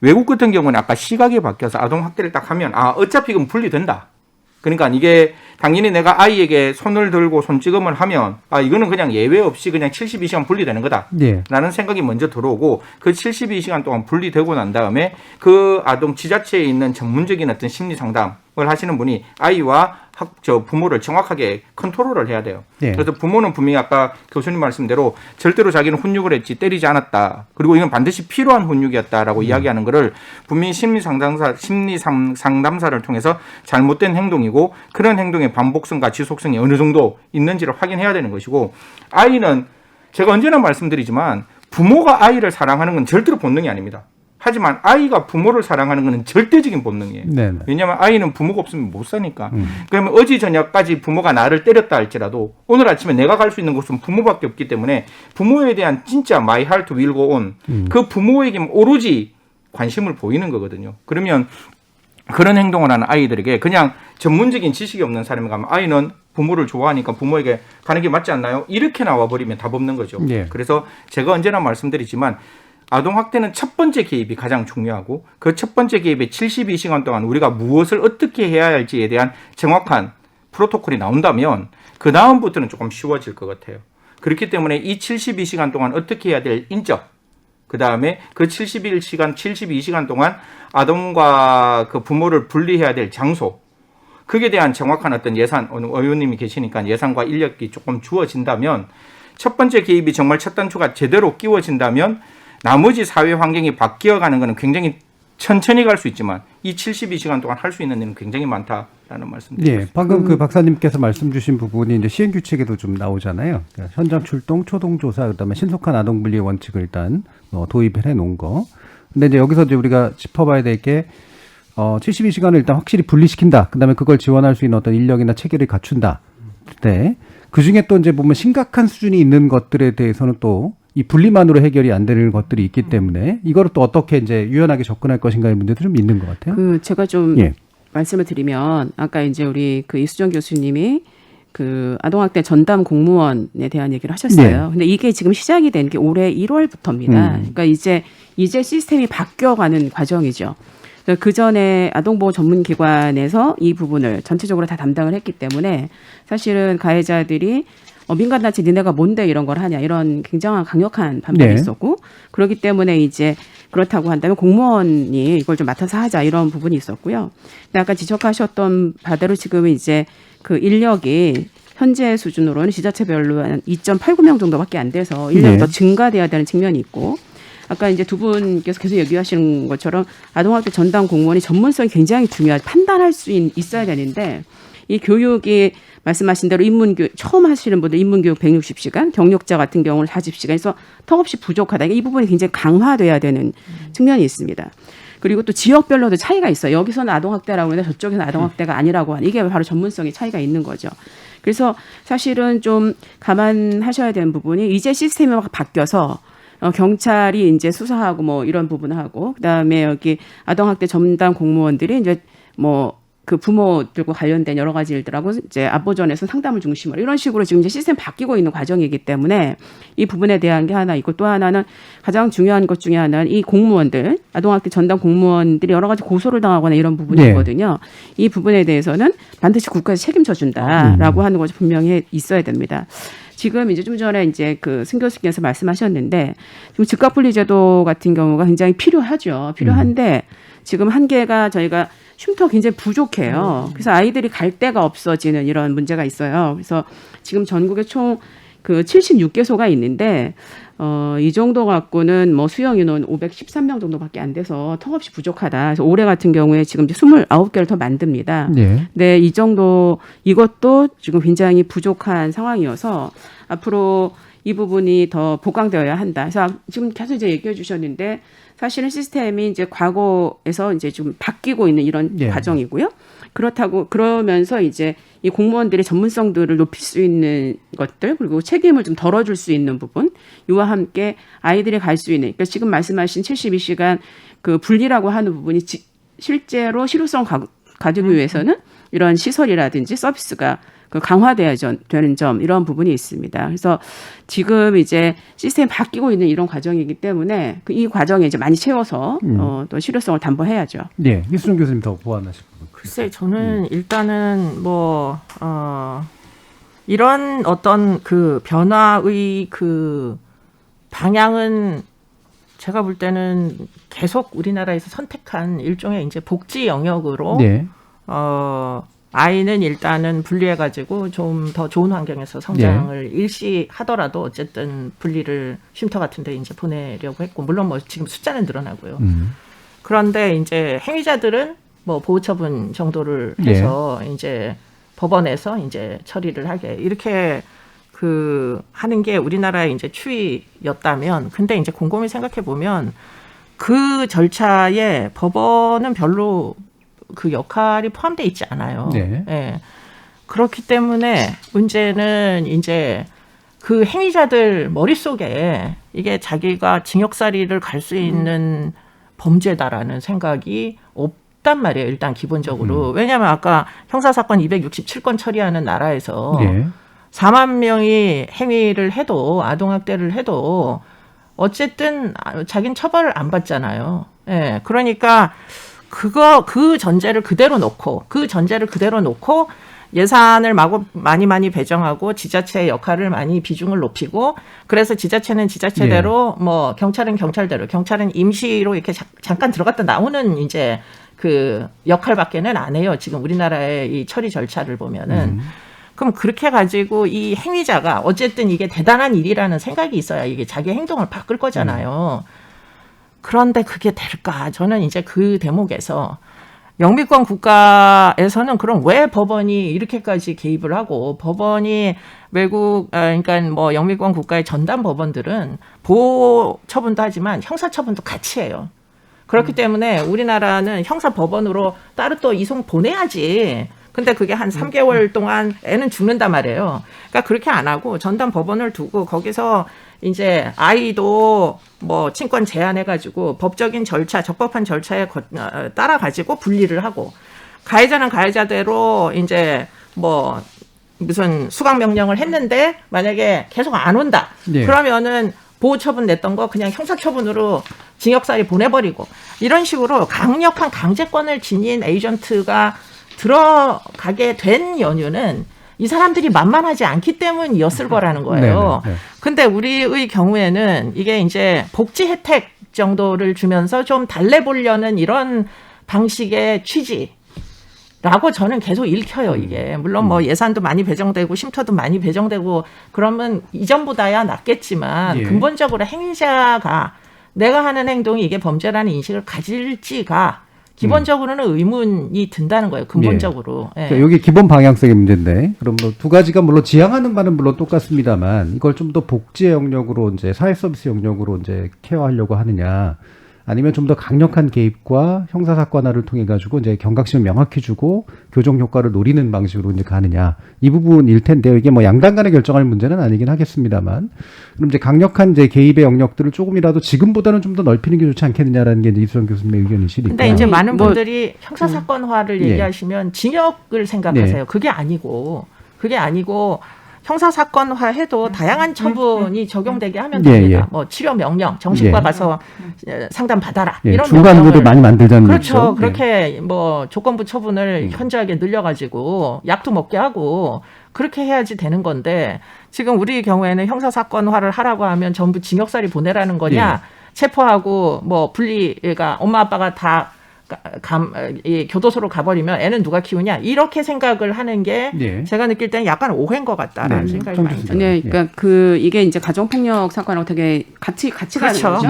외국 같은 경우는 아까 시각이 바뀌어서 아동학대를 딱 하면 어차피 그럼 분리된다. 그러니까 이게 당연히 내가 아이에게 손을 들고 손찌검을 하면 이거는 그냥 예외 없이 그냥 72시간 분리되는 거다 라는 생각이 먼저 들어오고 그 72시간 동안 분리되고 난 다음에 그 아동 지자체에 있는 전문적인 어떤 심리 상담을 하시는 분이 아이와 부모를 정확하게 컨트롤을 해야 돼요. 그래서 부모는 분명히 아까 교수님 말씀대로 절대로 자기는 훈육을 했지 때리지 않았다. 그리고 이건 반드시 필요한 훈육이었다라고 이야기하는 거를 분명히 심리 상담사를 통해서 잘못된 행동이고 그런 행동의 반복성과 지속성이 어느 정도 있는지를 확인해야 되는 것이고 아이는 제가 언제나 말씀드리지만 부모가 아이를 사랑하는 건 절대로 본능이 아닙니다. 하지만 아이가 부모를 사랑하는 것은 절대적인 본능이에요.
네네.
왜냐하면 아이는 부모가 없으면 못 사니까. 그러면 어제 저녁까지 부모가 나를 때렸다 할지라도 오늘 아침에 내가 갈 수 있는 곳은 부모밖에 없기 때문에 부모에 대한 진짜 my heart will go on. 그 부모에게 오로지 관심을 보이는 거거든요. 그러면 그런 행동을 하는 아이들에게 그냥 전문적인 지식이 없는 사람이 가면 아이는 부모를 좋아하니까 부모에게 가는 게 맞지 않나요? 이렇게 나와버리면 답 없는 거죠.
예.
그래서 제가 언제나 말씀드리지만 아동학대는 첫 번째 개입이 가장 중요하고 그 첫 번째 개입의 72시간 동안 우리가 무엇을 어떻게 해야 할지에 대한 정확한 프로토콜이 나온다면 그 다음부터는 조금 쉬워질 것 같아요. 그렇기 때문에 이 72시간 동안 어떻게 해야 될 인적, 그 다음에 그 72시간 동안 아동과 그 부모를 분리해야 될 장소, 그에 대한 정확한 어떤 예산, 의원님이 계시니까 예산과 인력이 조금 주어진다면 첫 번째 개입이 정말 첫 단추가 제대로 끼워진다면 나머지 사회 환경이 바뀌어가는 것은 굉장히 천천히 갈 수 있지만 이 72시간 동안 할 수 있는 일은 굉장히 많다라는 말씀드립니다.
예, 방금 그 박사님께서 말씀 주신 부분이 이제 시행 규칙에도 좀 나오잖아요. 그러니까 현장 출동, 초동 조사, 그다음에 신속한 아동 분리 원칙을 일단 도입을 해 놓은 거. 근데 이제 여기서 이제 우리가 짚어봐야 될 게 72시간을 일단 확실히 분리시킨다. 그다음에 그걸 지원할 수 있는 어떤 인력이나 체계를 갖춘다. 네. 그 중에 또 이제 보면 심각한 수준이 있는 것들에 대해서는 또 이 분리만으로 해결이 안 되는 것들이 있기 때문에 이거를 또 어떻게 이제 유연하게 접근할 것인가의 문제도 좀 있는 것 같아요.
그 제가 좀 말씀을 드리면 아까 이제 우리 그 이수정 교수님이 그 아동학대 전담 공무원에 대한 얘기를 하셨어요. 근데 이게 지금 시작이 된 게 올해 1월부터입니다. 그러니까 이제 시스템이 바뀌어가는 과정이죠. 그 전에 아동보호 전문기관에서 이 부분을 전체적으로 다 담당을 했기 때문에 사실은 가해자들이 민간단체 니네가 뭔데 이런 걸 하냐 이런 굉장한 강력한 반발이 있었고 그렇기 때문에 이제 그렇다고 한다면 공무원이 이걸 좀 맡아서 하자 이런 부분이 있었고요. 근데 아까 지적하셨던 바대로 지금 이제 그 인력이 현재 수준으로는 지자체별로 한 2.89명 정도밖에 안 돼서 인력이 더 증가돼야 되는 측면이 있고 아까 이제 두 분께서 계속 얘기하시는 것처럼 아동학대 전담 공무원이 전문성이 굉장히 중요하죠. 판단할 수 있어야 되는데 이 교육이 말씀하신 대로 인문교육 처음 하시는 분들 인문교육 160시간, 경력자 같은 경우는 40시간에서 턱없이 부족하다. 이 부분이 굉장히 강화돼야 되는 측면이 있습니다. 그리고 또 지역별로도 차이가 있어요. 여기서는 아동학대라고 하는데 저쪽에서는 아동학대가 아니라고 하는 이게 바로 전문성의 차이가 있는 거죠. 그래서 사실은 좀 감안하셔야 되는 부분이 이제 시스템이 막 바뀌어서 경찰이 이제 수사하고 뭐 이런 부분을 하고 그다음에 여기 아동학대 전담 공무원들이 이제 뭐 그 부모들과 관련된 여러 가지 일들하고 이제 앞보전에서 상담을 중심으로 이런 식으로 지금 이제 시스템 바뀌고 있는 과정이기 때문에 이 부분에 대한 게 하나 있고 또 하나는 가장 중요한 것 중에 하나는 이 공무원들 아동학대 전담 공무원들이 여러 가지 고소를 당하거나 이런 부분이 있거든요. 이 부분에 대해서는 반드시 국가에서 책임져 준다라고 하는 것이 분명히 있어야 됩니다. 지금 이제 좀 전에 이제 그 승 교수께서 말씀하셨는데 지금 즉각분리제도 같은 경우가 굉장히 필요하죠. 필요한데 지금 한계가 저희가 쉼터 굉장히 부족해요. 그래서 아이들이 갈 데가 없어지는 이런 문제가 있어요. 그래서 지금 전국에 총 그 76개소가 있는데 이 정도 갖고는 뭐 수용 인원 513명 정도밖에 안 돼서 턱없이 부족하다. 그래서 올해 같은 경우에 지금 이제 29개를 더 만듭니다. 네, 이 정도 이것도 지금 굉장히 부족한 상황이어서 앞으로 이 부분이 더 보강되어야 한다. 그래서 지금 계속 이제 얘기해 주셨는데 사실은 시스템이 이제 과거에서 이제 좀 바뀌고 있는 이런 과정이고요. 그렇다고 그러면서 이제 이 공무원들의 전문성들을 높일 수 있는 것들 그리고 책임을 좀 덜어줄 수 있는 부분 이와 함께 아이들이 갈 수 있는 그러니까 지금 말씀하신 72시간 그 분리라고 하는 부분이 실제로 실효성 가지기 위해서는 이런 시설이라든지 서비스가 그 강화돼야 되는 점 이런 부분이 있습니다. 그래서 지금 이제 시스템이 바뀌고 있는 이런 과정이기 때문에 이 과정에 이제 많이 채워서 또 실효성을 담보해야죠.
네, 이수정 교수님 더 보완하실 부분.
글쎄, 저는 일단은 뭐 이런 어떤 그 변화의 그 방향은 제가 볼 때는 계속 우리나라에서 선택한 일종의 이제 복지 영역으로 아이는 일단은 분리해가지고 좀 더 좋은 환경에서 성장을 일시하더라도 어쨌든 분리를 쉼터 같은데 이제 보내려고 했고 물론 뭐 지금 숫자는 늘어나고요. 그런데 이제 행위자들은 뭐 보호처분 정도를 해서 이제 법원에서 이제 처리를 하게 이렇게 그 하는 게 우리나라의 이제 추이였다면 근데 이제 곰곰이 생각해 보면 그 절차에 법원은 별로 그 역할이 포함되어 있지 않아요.
네.
예. 그렇기 때문에 문제는 이제 그 행위자들 머릿속에 이게 자기가 징역살이를 갈 수 있는 범죄다라는 생각이 없단 말이에요. 일단 기본적으로. 왜냐하면 아까 형사사건 267건 처리하는 나라에서
네.
4만 명이 행위를 해도 아동학대를 해도 어쨌든 자기는 처벌을 안 받잖아요. 예. 그러니까 그 전제를 그대로 놓고 예산을 많이 배정하고 지자체의 역할을 많이 비중을 높이고 그래서 지자체는 지자체대로 뭐 경찰은 경찰대로 경찰은 임시로 이렇게 잠깐 들어갔다 나오는 이제 그 역할밖에는 안 해요. 지금 우리나라의 이 처리 절차를 보면은 그럼 그렇게 가지고 이 행위자가 어쨌든 이게 대단한 일이라는 생각이 있어야 이게 자기 행동을 바꿀 거잖아요. 그런데 그게 될까? 저는 이제 그 대목에서 영미권 국가에서는 그럼 왜 법원이 이렇게까지 개입을 하고 법원이 그러니까 뭐 영미권 국가의 전담 법원들은 보호 처분도 하지만 형사 처분도 같이 해요. 그렇기 때문에 우리나라는 형사 법원으로 따로 또 이송 보내야지. 근데 그게 한 3개월 동안 애는 죽는단 말이에요. 그러니까 그렇게 안 하고 전담 법원을 두고 거기서 이제 아이도 뭐 친권 제한해가지고 법적인 절차, 적법한 절차에 따라가지고 분리를 하고 가해자는 가해자대로 이제 뭐 무슨 수강 명령을 했는데 만약에 계속 안 온다.
네.
그러면은 보호 처분 냈던 거 그냥 형사 처분으로 징역살이 보내버리고 이런 식으로 강력한 강제권을 지닌 에이전트가 들어가게 된 연유는 이 사람들이 만만하지 않기 때문이었을 거라는 거예요.
네네.
근데 우리의 경우에는 이게 이제 복지 혜택 정도를 주면서 좀 달래보려는 이런 방식의 취지라고 저는 계속 읽혀요, 이게. 물론 뭐 예산도 많이 배정되고 쉼터도 많이 배정되고 그러면 이전보다야 낫겠지만
예.
근본적으로 행위자가 내가 하는 행동이 이게 범죄라는 인식을 가질지가 기본적으로는 의문이 든다는 거예요. 근본적으로. 예.
그러니까 여기 기본 방향성의 문제인데, 그럼 뭐 두 가지가 물론 지향하는 바는 물론 똑같습니다만, 이걸 좀 더 복지의 영역으로 이제 사회 서비스 영역으로 이제 케어하려고 하느냐, 아니면 좀 더 강력한 개입과 형사사건화를 통해 가지고 이제 경각심을 명확히 주고 교정 효과를 노리는 방식으로 이제 가느냐, 이 부분일 텐데요. 이게 뭐 양당 간에 결정할 문제는 아니긴 하겠습니다만, 그럼 이제 강력한 이제 개입의 영역들을 조금이라도 지금보다는 좀 더 넓히는 게 좋지 않겠느냐라는 게 이제 이수정 교수님의 의견이시니까.
근데 이제 많은 분들이 형사사건화를 얘기하시면 징역을 생각하세요. 그게 아니고 형사사건화 해도 다양한 처분이 적용되게 하면 됩니다. 뭐 치료 명령, 정신과 가서 상담 받아라. 이런
중간부도 많이 만들자는
그렇죠.
거죠.
그렇게 뭐 조건부 처분을 현저하게 늘려가지고 약도 먹게 하고 그렇게 해야지 되는 건데 지금 우리 경우에는 형사사건화를 하라고 하면 전부 징역살이 보내라는 거냐? 체포하고 뭐 분리가 엄마 아빠가 다 교도소로 가버리면 애는 누가 키우냐 이렇게 생각을 하는 게 제가 느낄 때는 약간 오해인 것 같다라는 생각이 많이 들어요.
네, 그러니까 이게 이제 가정폭력 사건하고 되게 같이 가는 거죠.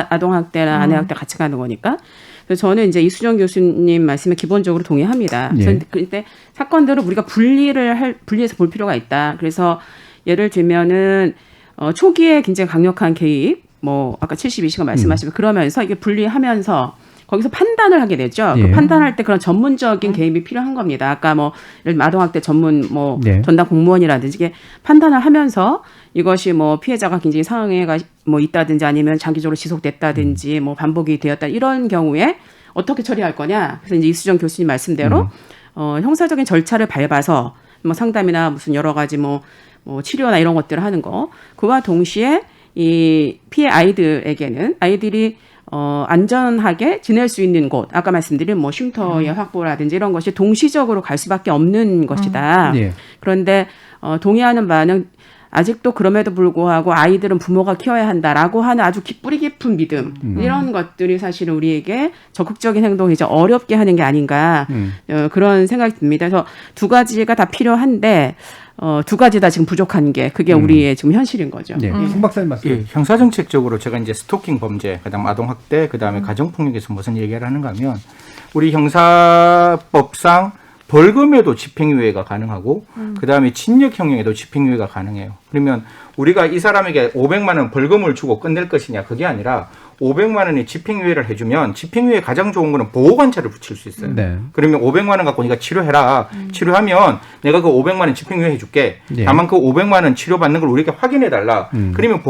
아동학대나 아내학대 같이 가는 거니까. 그래서 저는 이제 이수정 교수님 말씀에 기본적으로 동의합니다. 그런데 사건들을 우리가 분리해서 볼 필요가 있다. 그래서 예를 들면은 초기에 굉장히 강력한 개입, 뭐 아까 72시간 말씀하시면 그러면서 이게 분리하면서 거기서 판단을 하게 되죠. 그 판단할 때 그런 전문적인 개입이 필요한 겁니다. 아까 뭐 예를 들면 아동학대 전문 뭐 전담 공무원이라든지 이게 판단을 하면서 이것이 뭐 피해자가 굉장히 상황에가 뭐 있다든지 아니면 장기적으로 지속됐다든지 뭐 반복이 되었다 이런 경우에 어떻게 처리할 거냐. 그래서 이제 이수정 교수님 말씀대로 형사적인 절차를 밟아서 뭐 상담이나 무슨 여러 가지 뭐 치료나 이런 것들을 하는 거. 그와 동시에 이 피해 아이들에게는 아이들이 안전하게 지낼 수 있는 곳, 아까 말씀드린 뭐 쉼터의 확보라든지 이런 것이 동시적으로 갈 수밖에 없는 것이다. 그런데 동의하는 바는 아직도 그럼에도 불구하고 아이들은 부모가 키워야 한다라고 하는 아주 뿌리 깊은 믿음 이런 것들이 사실은 우리에게 적극적인 행동을 이제 어렵게 하는 게 아닌가 그런 생각이 듭니다. 그래서 두 가지가 다 필요한데 두 가지 다 지금 부족한 게 그게 우리의 지금 현실인 거죠.
송 박사님 말씀.
형사정책적으로 제가 이제 스토킹 범죄, 그다음 아동학대, 그다음에 가정폭력에서 무슨 얘기를 하는가 하면 우리 형사법상 벌금에도 집행유예가 가능하고 그다음에 친력형에도 집행유예가 가능해요. 그러면 우리가 이 사람에게 500만 원 벌금을 주고 끝낼 것이냐 그게 아니라 500만 원의 집행유예를 해주면 집행유예 가장 좋은 거는 보호관찰을 붙일 수 있어요.
네.
그러면 500만 원 갖고 네가 치료해라. 치료하면 내가 그 500만 원 집행유예 해줄게.
예.
다만 그 500만 원 치료받는 걸 우리에게 확인해달라. 그러면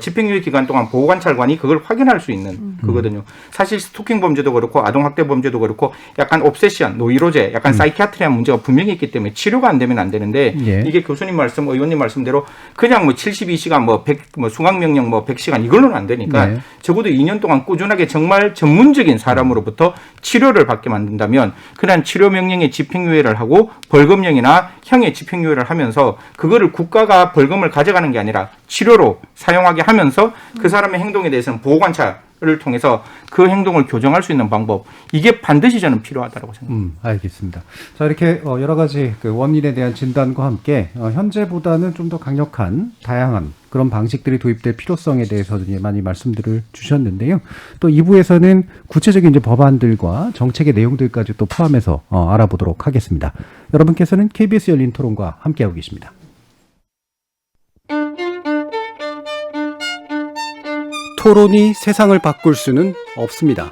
집행유예 기간 동안 보호관찰관이 그걸 확인할 수 있는 거거든요. 사실 스토킹 범죄도 그렇고 아동학대 범죄도 그렇고 약간 옵세션, 노이로제, 약간 사이키아트리한 문제가 분명히 있기 때문에 치료가 안 되면 안 되는데
예.
이게 교수님 말씀, 의원님 말씀대로 그냥 뭐 72시간 뭐 100, 뭐 수강명령 뭐 100시간 이걸로는 안 되니까
네.
적어도 2년 동안 꾸준하게 정말 전문적인 사람으로부터 치료를 받게 만든다면 그런 치료 명령의 집행유예를 하고 벌금형이나 형의 집행유예를 하면서 그거를 국가가 벌금을 가져가는 게 아니라 치료로 사용하게 하면서 그 사람의 행동에 대해서는 보호관찰을 통해서 그 행동을 교정할 수 있는 방법 이게 반드시 저는 필요하다고 생각합니다.
알겠습니다. 자, 이렇게 여러 가지 그 원인에 대한 진단과 함께 현재보다는 좀 더 강력한 다양한 그런 방식들이 도입될 필요성에 대해서 많이 말씀들을 주셨는데요. 또 2부에서는 구체적인 이제 법안들과 정책의 내용들까지 또 포함해서 알아보도록 하겠습니다. 여러분께서는 KBS 열린 토론과 함께하고 계십니다. 토론이 세상을 바꿀 수는 없습니다.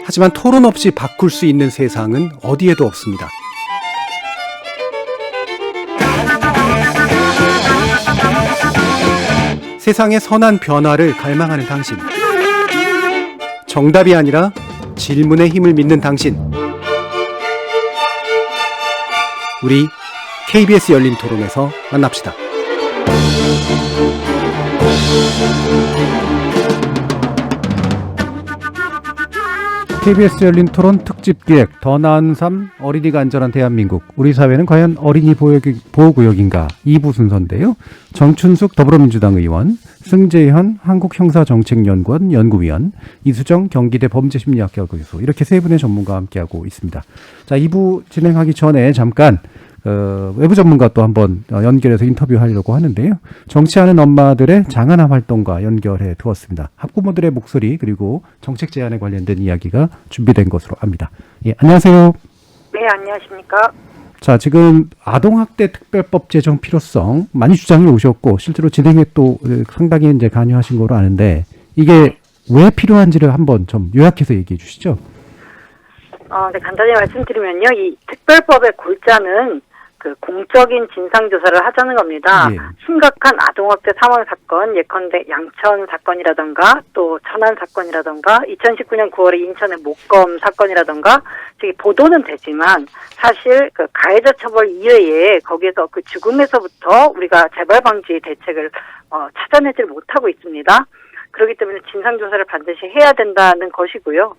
하지만 토론 없이 바꿀 수 있는 세상은 어디에도 없습니다. 세상의 선한 변화를 갈망하는 당신. 정답이 아니라 질문의 힘을 믿는 당신. 우리 KBS 열린 토론에서 만납시다. KBS 열린 토론 특집 기획 더 나은 삶 어린이가 안전한 대한민국 우리 사회는 과연 어린이 보호구역인가 2부 순서인데요. 정춘숙 더불어민주당 의원, 승재현 한국형사정책연구원 연구위원, 이수정 경기대 범죄심리학과 교수 이렇게 세 분의 전문가와 함께하고 있습니다. 자, 2부 진행하기 전에 잠깐 외부 전문가 또 한번 연결해서 인터뷰하려고 하는데요. 정치하는 엄마들의 장하나 활동과 연결해 두었습니다. 학부모들의 목소리 그리고 정책 제안에 관련된 이야기가 준비된 것으로 압니다. 예, 안녕하세요.
네, 안녕하십니까.
자, 지금 아동학대 특별법 제정 필요성 많이 주장을 오셨고 실제로 진행에 또 상당히 이제 관여하신 거로 아는데 이게 왜 필요한지를 한번 좀 요약해서 얘기해 주시죠.
네, 간단히 말씀드리면요. 이 특별법의 골자는 그 공적인 진상조사를 하자는 겁니다.
예.
심각한 아동학대 사망 사건, 예컨대 양천 사건이라던가 또 천안 사건이라던가 2019년 9월에 인천의 목검 사건이라던가 저기 보도는 되지만 사실 그 가해자 처벌 이외에 거기에서 그 죽음에서부터 우리가 재발 방지 대책을 찾아내질 못하고 있습니다. 그렇기 때문에 진상조사를 반드시 해야 된다는 것이고요.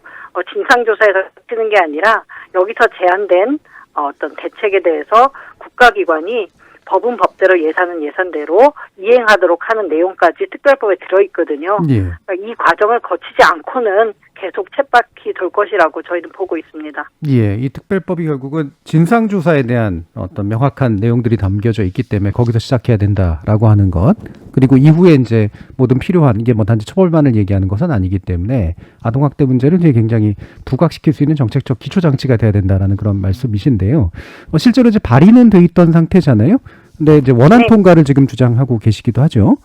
진상조사에서 그치는 게 아니라 여기서 제안된 어떤 대책에 대해서 국가기관이 법은 법대로 예산은 예산대로 이행하도록 하는 내용까지 특별법에 들어있거든요.
예.
그러니까 이 과정을 거치지 않고는 계속 쳇바퀴 돌 것이라고 저희는 보고 있습니다.
예, 이 특별법이 결국은 진상조사에 대한 어떤 명확한 내용들이 담겨져 있기 때문에 거기서 시작해야 된다라고 하는 것. 그리고 이후에 이제 모든 필요한 이게 뭐 단지 처벌만을 얘기하는 것은 아니기 때문에 아동학대 문제를 이제 굉장히 부각시킬 수 있는 정책적 기초장치가 돼야 된다라는 그런 말씀이신데요. 실제로 이제 발의는 돼 있던 상태잖아요. 근데 이제 원안
네.
통과를 지금 주장하고 계시기도 하죠.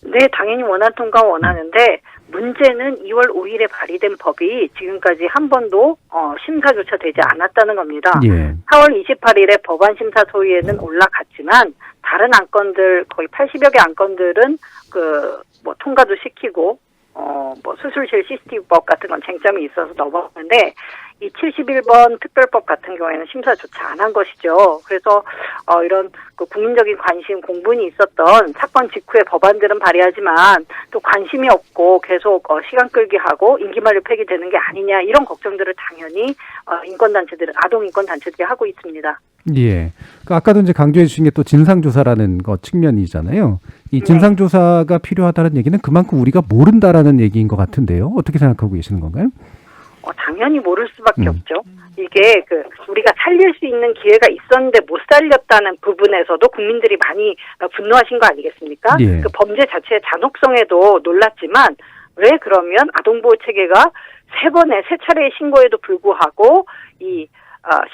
네, 당연히 원안 통과 원하는데 문제는 2월 5일에 발의된 법이 지금까지 한 번도 심사조차 되지 않았다는 겁니다.
예.
4월 28일에 법안 심사 소위에는 올라갔지만 다른 안건들 거의 80여 개 안건들은 뭐 통과도 시키고 뭐 수술실 CCTV법 같은 건 쟁점이 있어서 넘어갔는데 이 71번 특별법 같은 경우에는 심사조차 안 한 것이죠. 그래서 이런 그 국민적인 관심 공분이 있었던 사건 직후에 법안들은 발의하지만 또 관심이 없고 계속 시간 끌기 하고 임기만료 폐기되는 게 아니냐 이런 걱정들을 당연히 인권단체들은 아동 인권단체들이 하고 있습니다.
예. 아까도 이제 강조해 주신 게 또 진상조사라는 것 측면이잖아요. 이 진상조사가 필요하다는 얘기는 그만큼 우리가 모른다라는 얘기인 것 같은데요. 어떻게 생각하고 계시는 건가요?
당연히 모를 수밖에 없죠. 이게 우리가 살릴 수 있는 기회가 있었는데 못 살렸다는 부분에서도 국민들이 많이 분노하신 거 아니겠습니까?
예.
그 범죄 자체의 잔혹성에도 놀랐지만 왜 그러면 아동보호 체계가 세 차례의 신고에도 불구하고 이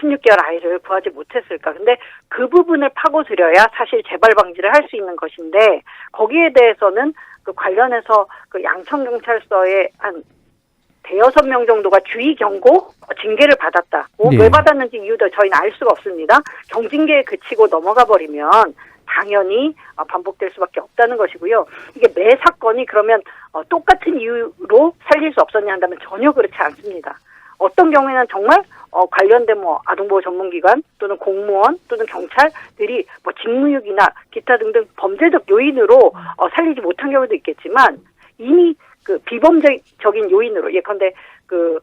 16개월 아이를 구하지 못했을까. 근데 그 부분을 파고들여야 사실 재발 방지를 할 수 있는 것인데 거기에 대해서는 그 관련해서 그 양천경찰서에 한 대여섯 명 정도가 주의 경고 징계를 받았다.
네.
왜 받았는지 이유도 저희는 알 수가 없습니다. 경징계에 그치고 넘어가 버리면 당연히 반복될 수밖에 없다는 것이고요. 이게 매 사건이 그러면 똑같은 이유로 살릴 수 없었냐 한다면 전혀 그렇지 않습니다. 어떤 경우에는 정말 관련된 아동보호 전문기관 또는 공무원 또는 경찰들이 직무유기나 기타 등등 범죄적 요인으로 살리지 못한 경우도 있겠지만 이미 그 비범죄적인 요인으로 예컨대 그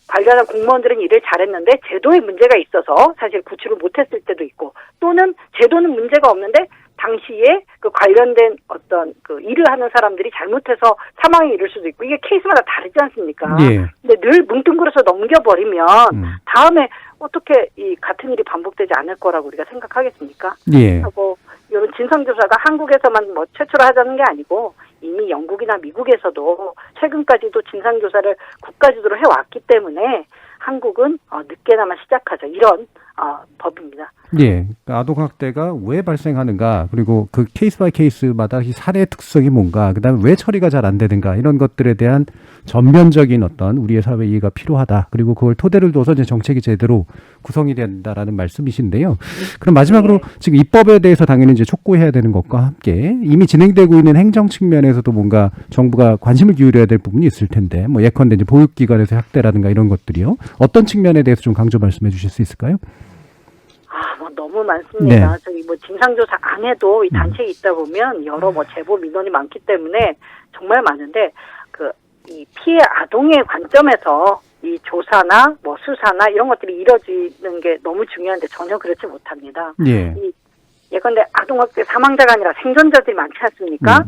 관련한 공무원들은 일을 잘했는데 제도에 문제가 있어서 사실 구출을 못했을 때도 있고 또는 제도는 문제가 없는데 당시에 그 관련된 어떤 그 일을 하는 사람들이 잘못해서 사망에 이를 수도 있고 이게 케이스마다 다르지 않습니까?
예.
근데 늘 뭉뚱그려서 넘겨버리면 다음에 어떻게 이 같은 일이 반복되지 않을 거라고 우리가 생각하겠습니까?
예.
하고 이런 진상조사가 한국에서만 최초로 하자는 게 아니고 이미 영국이나 미국에서도 최근까지도 진상조사를 국가주도로 해왔기 때문에 한국은 늦게나마 시작하자 이런 법입니다.
예, 그러니까 아동학대가 왜 발생하는가, 그리고 그 케이스 바이 케이스마다 이 사례의 특성이 뭔가, 그다음에 왜 처리가 잘 안 되는가, 이런 것들에 대한 전면적인 어떤 우리의 사회 이해가 필요하다. 그리고 그걸 토대를 둬서 이제 정책이 제대로 구성이 된다라는 말씀이신데요. 그럼 마지막으로 지금 입법에 대해서 당연히 이제 촉구해야 되는 것과 함께 이미 진행되고 있는 행정 측면에서도 뭔가 정부가 관심을 기울여야 될 부분이 있을 텐데, 예컨대 이제 보육기관에서 학대라든가 이런 것들이요. 어떤 측면에 대해서 좀 강조 말씀해 주실 수 있을까요?
너무 많습니다.
네.
저기 진상조사 안에도 이 단체에 있다 보면 여러 제보 민원이 많기 때문에 정말 많은데 이 피해 아동의 관점에서 이 조사나 수사나 이런 것들이 이뤄지는 게 너무 중요한데 전혀 그렇지 못합니다.
예.
예컨대 아동학대 사망자가 아니라 생존자들이 많지 않습니까?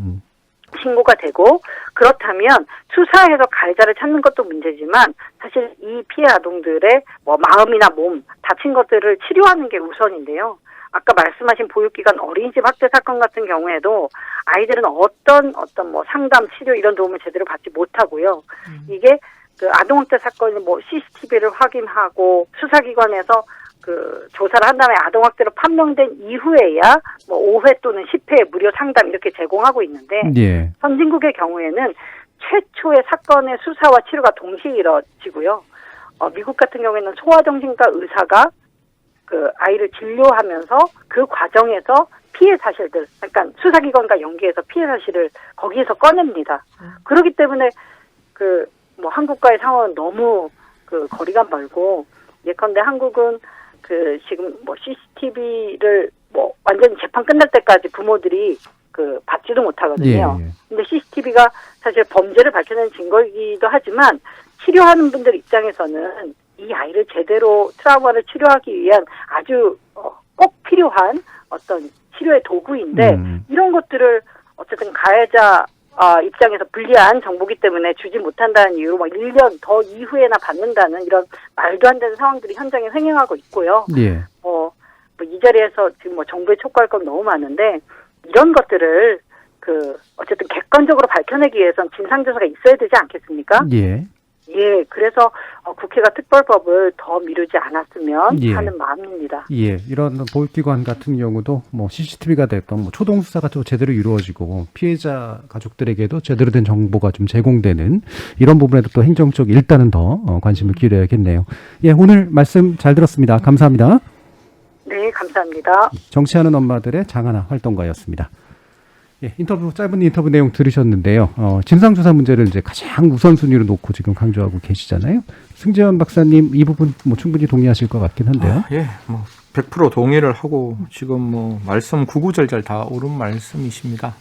신고가 되고 그렇다면 수사해서 가해자를 찾는 것도 문제지만 사실 이 피해 아동들의 마음이나 몸 다친 것들을 치료하는 게 우선인데요. 아까 말씀하신 보육기관 어린이집 학대 사건 같은 경우에도 아이들은 어떤 상담 치료 이런 도움을 제대로 받지 못하고요. 이게 그 아동학대 사건이 CCTV를 확인하고 수사기관에서 그 조사를 한 다음에 아동학대로 판명된 이후에야 5회 또는 10회 무료 상담 이렇게 제공하고 있는데
예.
선진국의 경우에는 최초의 사건의 수사와 치료가 동시에 이뤄지고요. 미국 같은 경우에는 소아정신과 의사가 그 아이를 진료하면서 그 과정에서 피해 사실들, 그러니까 수사기관과 연계해서 피해 사실을 거기에서 꺼냅니다. 그렇기 때문에 한국과의 상황은 너무 거리가 멀고 예컨대 한국은 지금 CCTV를 완전히 재판 끝날 때까지 부모들이 받지도 못하거든요.
예.
근데 CCTV가 사실 범죄를 밝혀내는 증거이기도 하지만 치료하는 분들 입장에서는 이 아이를 제대로 트라우마를 치료하기 위한 아주 꼭 필요한 어떤 치료의 도구인데 이런 것들을 어쨌든 가해자 입장에서 불리한 정보기 때문에 주지 못한다는 이유로 1년 더 이후에나 받는다는 이런 말도 안 되는 상황들이 현장에 횡행하고 있고요.
예.
이 자리에서 지금 정부에 촉구할 건 너무 많은데 이런 것들을 어쨌든 객관적으로 밝혀내기 위해선 진상조사가 있어야 되지 않겠습니까?
예.
예, 그래서 국회가 특별법을 더 미루지 않았으면
예.
하는 마음입니다.
예, 이런 보육기관 같은 경우도 CCTV가 됐던 초동 수사가 또 제대로 이루어지고 피해자 가족들에게도 제대로 된 정보가 좀 제공되는 이런 부분에도 또 행정적 일단은 더 관심을 기울여야겠네요. 예, 오늘 말씀 잘 들었습니다. 감사합니다.
네, 감사합니다.
정치하는 엄마들의 장하나 활동가였습니다. 예, 짧은 인터뷰 내용 들으셨는데요. 진상조사 문제를 이제 가장 우선순위로 놓고 지금 강조하고 계시잖아요. 승재원 박사님 이 부분 충분히 동의하실 것 같긴 한데요.
100% 동의를 하고 지금 말씀 구구절절 다 옳은 말씀이십니다.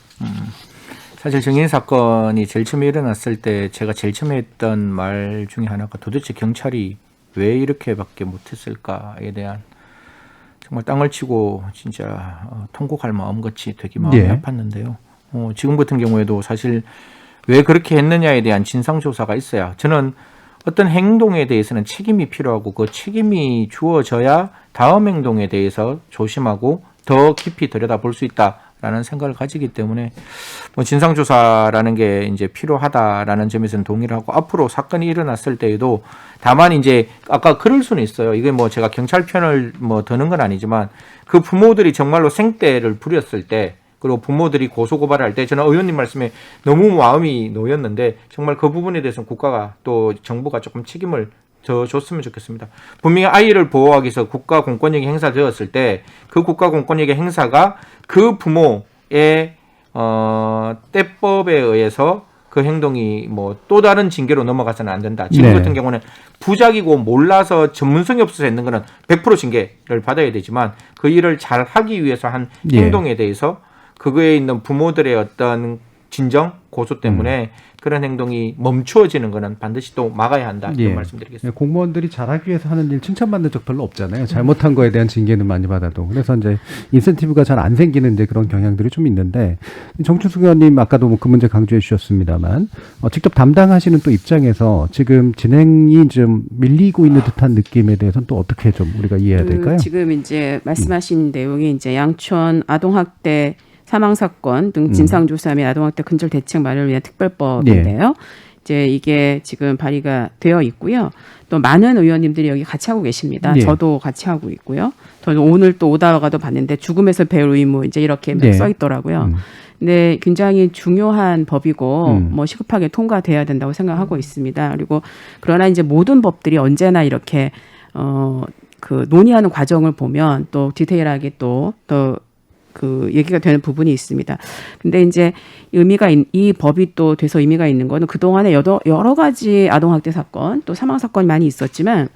사실 정인 사건이 제일 처음에 일어났을 때 제가 제일 처음에 했던 말 중에 하나가 도대체 경찰이 왜 이렇게밖에 못했을까에 대한 정말 땅을 치고 진짜 통곡할 마음같이 되게 마음이 아팠는데요. 지금 같은 경우에도 사실 왜 그렇게 했느냐에 대한 진상조사가 있어야 저는 어떤 행동에 대해서는 책임이 필요하고 그 책임이 주어져야 다음 행동에 대해서 조심하고 더 깊이 들여다볼 수 있다. 않을까라는 생각을 가지기 때문에 뭐 진상조사라는 게 이제 필요하다라는 점에서는 동의를 하고 앞으로 사건이 일어났을 때에도 다만 이제 아까 그럴 수는 있어요. 이게 뭐 제가 경찰 편을 뭐 드는 건 아니지만 그 부모들이 정말로 생떼를 부렸을 때 그리고 부모들이 고소고발을 할 때 저는 의원님 말씀에 너무 마음이 놓였는데 정말 그 부분에 대해서는 국가가 또 정부가 조금 책임을 더 줬으면 좋겠습니다. 분명히 아이를 보호하기 위해서 국가 공권력이 행사되었을 때 그 국가 공권력의 행사가 그 부모의 때법에 의해서 그 행동이 뭐 또 다른 징계로 넘어가서는 안 된다. 지금
네.
같은 경우는 부작이고 몰라서 전문성이 없어서 했는 거는 100% 징계를 받아야 되지만 그 일을 잘 하기 위해서 한
예.
행동에 대해서 그거에 있는 부모들의 어떤 진정, 고소 때문에 그런 행동이 멈추어지는 거는 반드시 또 막아야 한다. 이런
예.
말씀드리겠습니다.
공무원들이 잘하기 위해서 하는 일 칭찬받는 적 별로 없잖아요. 잘못한 거에 대한 징계는 많이 받아도. 그래서 이제 인센티브가 잘 안 생기는 이제 그런 경향들이 좀 있는데 정춘숙 의원님 아까도 뭐 그 문제 강조해 주셨습니다만 직접 담당하시는 또 입장에서 지금 진행이 좀 밀리고 있는 듯한 느낌에 대해서는 또 어떻게 좀 우리가 이해해야 될까요?
지금 이제 말씀하신 내용이 이제 양천 아동학대 사망 사건 등 진상조사 및 아동학대 근절 대책 마련을 위한 특별법인데요. 이제 이게 지금 발의가 되어 있고요. 또 많은 의원님들이 여기 같이 하고 계십니다.
예.
저도 같이 하고 있고요. 저는 오늘 또 오다가도 봤는데 죽음에서 배울 의무 이제 이렇게
예.
써 있더라고요. 근데 굉장히 중요한 법이고 뭐 시급하게 통과돼야 된다고 생각하고 있습니다. 그리고 그러나 이제 모든 법들이 언제나 이렇게 그 논의하는 과정을 보면 또 디테일하게 또 그 얘기가 되는 부분이 있습니다. 근데 이제 이 법이 또 돼서 의미가 있는 거는 그동안에 여러 가지 아동학대 사건 또 사망 사건이 많이 있었지만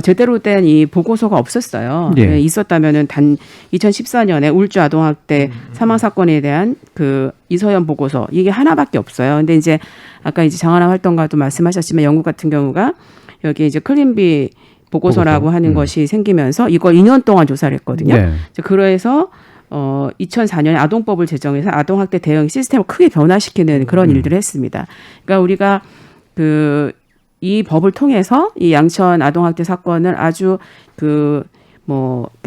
제대로 된 이 보고서가 없었어요.
예.
있었다면은 단 2014년에 울주 아동학대 사망 사건에 대한 그 이서연 보고서 이게 하나밖에 없어요. 근데 이제 아까 이제 장하나 활동가도 말씀하셨지만 영국 같은 경우가 여기 이제 클린비 보고서라고 하는 것이 생기면서 이걸 2년 동안 조사를 했거든요.
네.
그래서 2004년에 아동법을 제정해서 아동학대 대응 시스템을 크게 변화시키는 그런 일들을 했습니다. 그러니까 우리가 이 법을 통해서 이 양천 아동학대 사건을 아주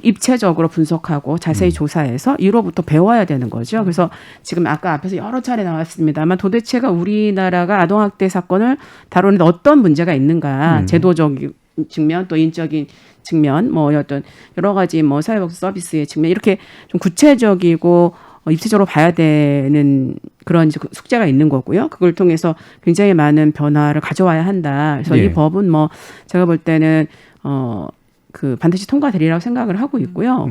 입체적으로 분석하고 자세히 조사해서 이로부터 배워야 되는 거죠. 그래서 지금 아까 앞에서 여러 차례 나왔습니다만 도대체가 우리나라가 아동학대 사건을 다루는데 어떤 문제가 있는가, 제도적인 측면 또 인적인 측면 뭐 어떤 여러 가지 뭐 사회복지 서비스의 측면 이렇게 좀 구체적이고 입체적으로 봐야 되는 그런 숙제가 있는 거고요. 그걸 통해서 굉장히 많은 변화를 가져와야 한다. 그래서
예.
이 법은 뭐 제가 볼 때는 반드시 통과되리라고 생각을 하고 있고요.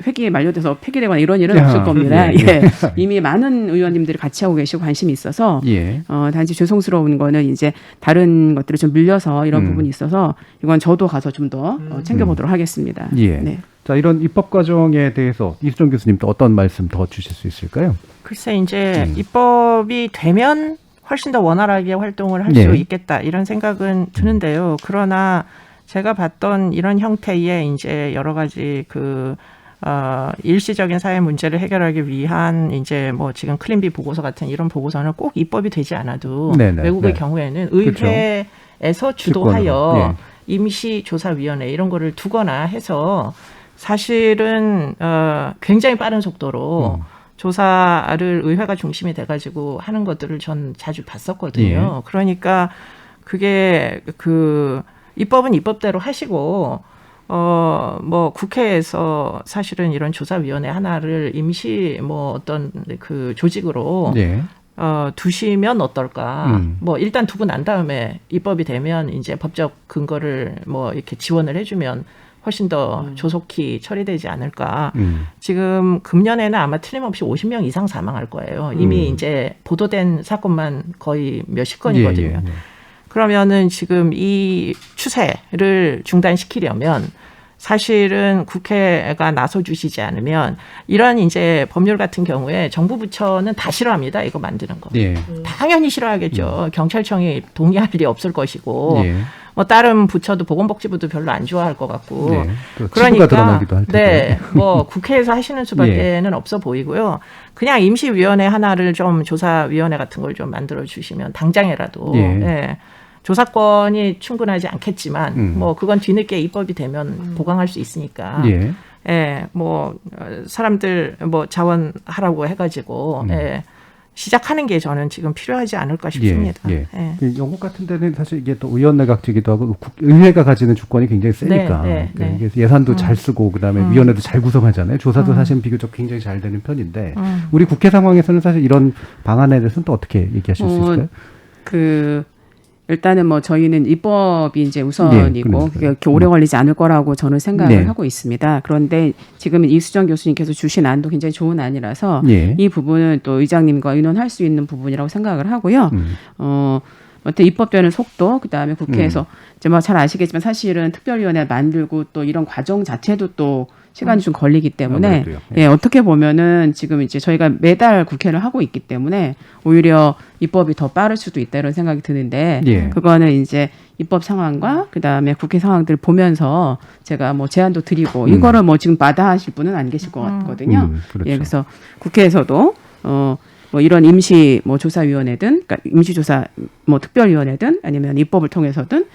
회기에 만료돼서 폐기되거나 이런 일은 없을 겁니다. 예. 이미 많은 의원님들이 같이 하고 계시고 관심이 있어서 단지 죄송스러운 거는 이제 다른 것들을 좀 밀려서 이런 부분이 있어서 이건 저도 가서 좀 더 챙겨보도록 하겠습니다.
예.
네.
자, 이런 입법 과정에 대해서 이수정 교수님 또 어떤 말씀 더 주실 수 있을까요?
글쎄 이제 입법이 되면 훨씬 더 원활하게 활동을 할 수 있겠다 이런 생각은 드는데요. 그러나 제가 봤던 이런 형태의 이제 여러 가지 일시적인 사회 문제를 해결하기 위한 이제 뭐 지금 클린비 보고서 같은 이런 보고서는 꼭 입법이 되지 않아도 외국의 경우에는 의회에서 주도하여 임시조사위원회 이런 거를 두거나 해서 사실은 굉장히 빠른 속도로 조사를 의회가 중심이 돼가지고 하는 것들을 전 자주 봤었거든요. 그러니까 그게 입법은 입법대로 하시고 뭐 국회에서 사실은 이런 조사위원회 하나를 임시 뭐 어떤 조직으로 두시면 어떨까? 뭐 일단 두고 난 다음에 입법이 되면 이제 법적 근거를 뭐 이렇게 지원을 해주면 훨씬 더 조속히 처리되지 않을까. 지금 금년에는 아마 틀림없이 50명 이상 사망할 거예요. 이미 이제 보도된 사건만 거의 몇십 건이거든요. 그러면은 지금 이 추세를 중단시키려면 사실은 국회가 나서 주시지 않으면 이런 이제 법률 같은 경우에 정부 부처는 다 싫어합니다. 이거 만드는 거. 당연히 싫어하겠죠. 경찰청이 동의할 리 없을 것이고 뭐 다른 부처도 보건복지부도 별로 안 좋아할 것 같고. 그러니까
드러나기도 할 텐데.
뭐 국회에서 하시는 수밖에는 없어 보이고요. 그냥 임시위원회 하나를 좀 조사위원회 같은 걸 좀 만들어 주시면 당장이라도 조사권이 충분하지 않겠지만 뭐 그건 뒤늦게 입법이 되면 보강할 수 있으니까 예, 뭐 사람들 뭐 자원하라고 해가지고 시작하는 게 저는 지금 필요하지 않을까 싶습니다.
예. 그 영국 같은 데는 사실 이게 또 의원 내각제기도 하고 의회가 가지는 주권이 굉장히 세니까 이게 예산도 잘 쓰고 그다음에 위원회도 잘 구성하잖아요. 조사도 사실 비교적 굉장히 잘 되는 편인데 우리 국회 상황에서는 사실 이런 방안에 대해서는 또 어떻게 얘기하실 수 있을까요?
일단은 뭐 저희는 입법이 이제 우선이고 그게 오래 걸리지 않을 거라고 저는 생각을 하고 있습니다. 그런데 지금 이수정 교수님께서 주신 안도 굉장히 좋은 안이라서 이 부분은 또 의장님과 의논할 수 있는 부분이라고 생각을 하고요. 어떤 입법되는 속도, 그 다음에 국회에서 이제 뭐 잘 아시겠지만 사실은 특별위원회 만들고 또 이런 과정 자체도 또 시간이 좀 걸리기 때문에 어떻게 보면은 지금 이제 저희가 매달 국회를 하고 있기 때문에 오히려 입법이 더 빠를 수도 있다 이런 생각이 드는데 그거는 이제 입법 상황과 그 다음에 국회 상황들 보면서 제가 뭐 제안도 드리고 이거를 뭐 지금 마다하실 분은 안 계실 것 같거든요.
그렇죠.
그래서 국회에서도 뭐 이런 임시 뭐 조사위원회든, 그러니까 임시조사 뭐 특별위원회든 아니면 입법을 통해서든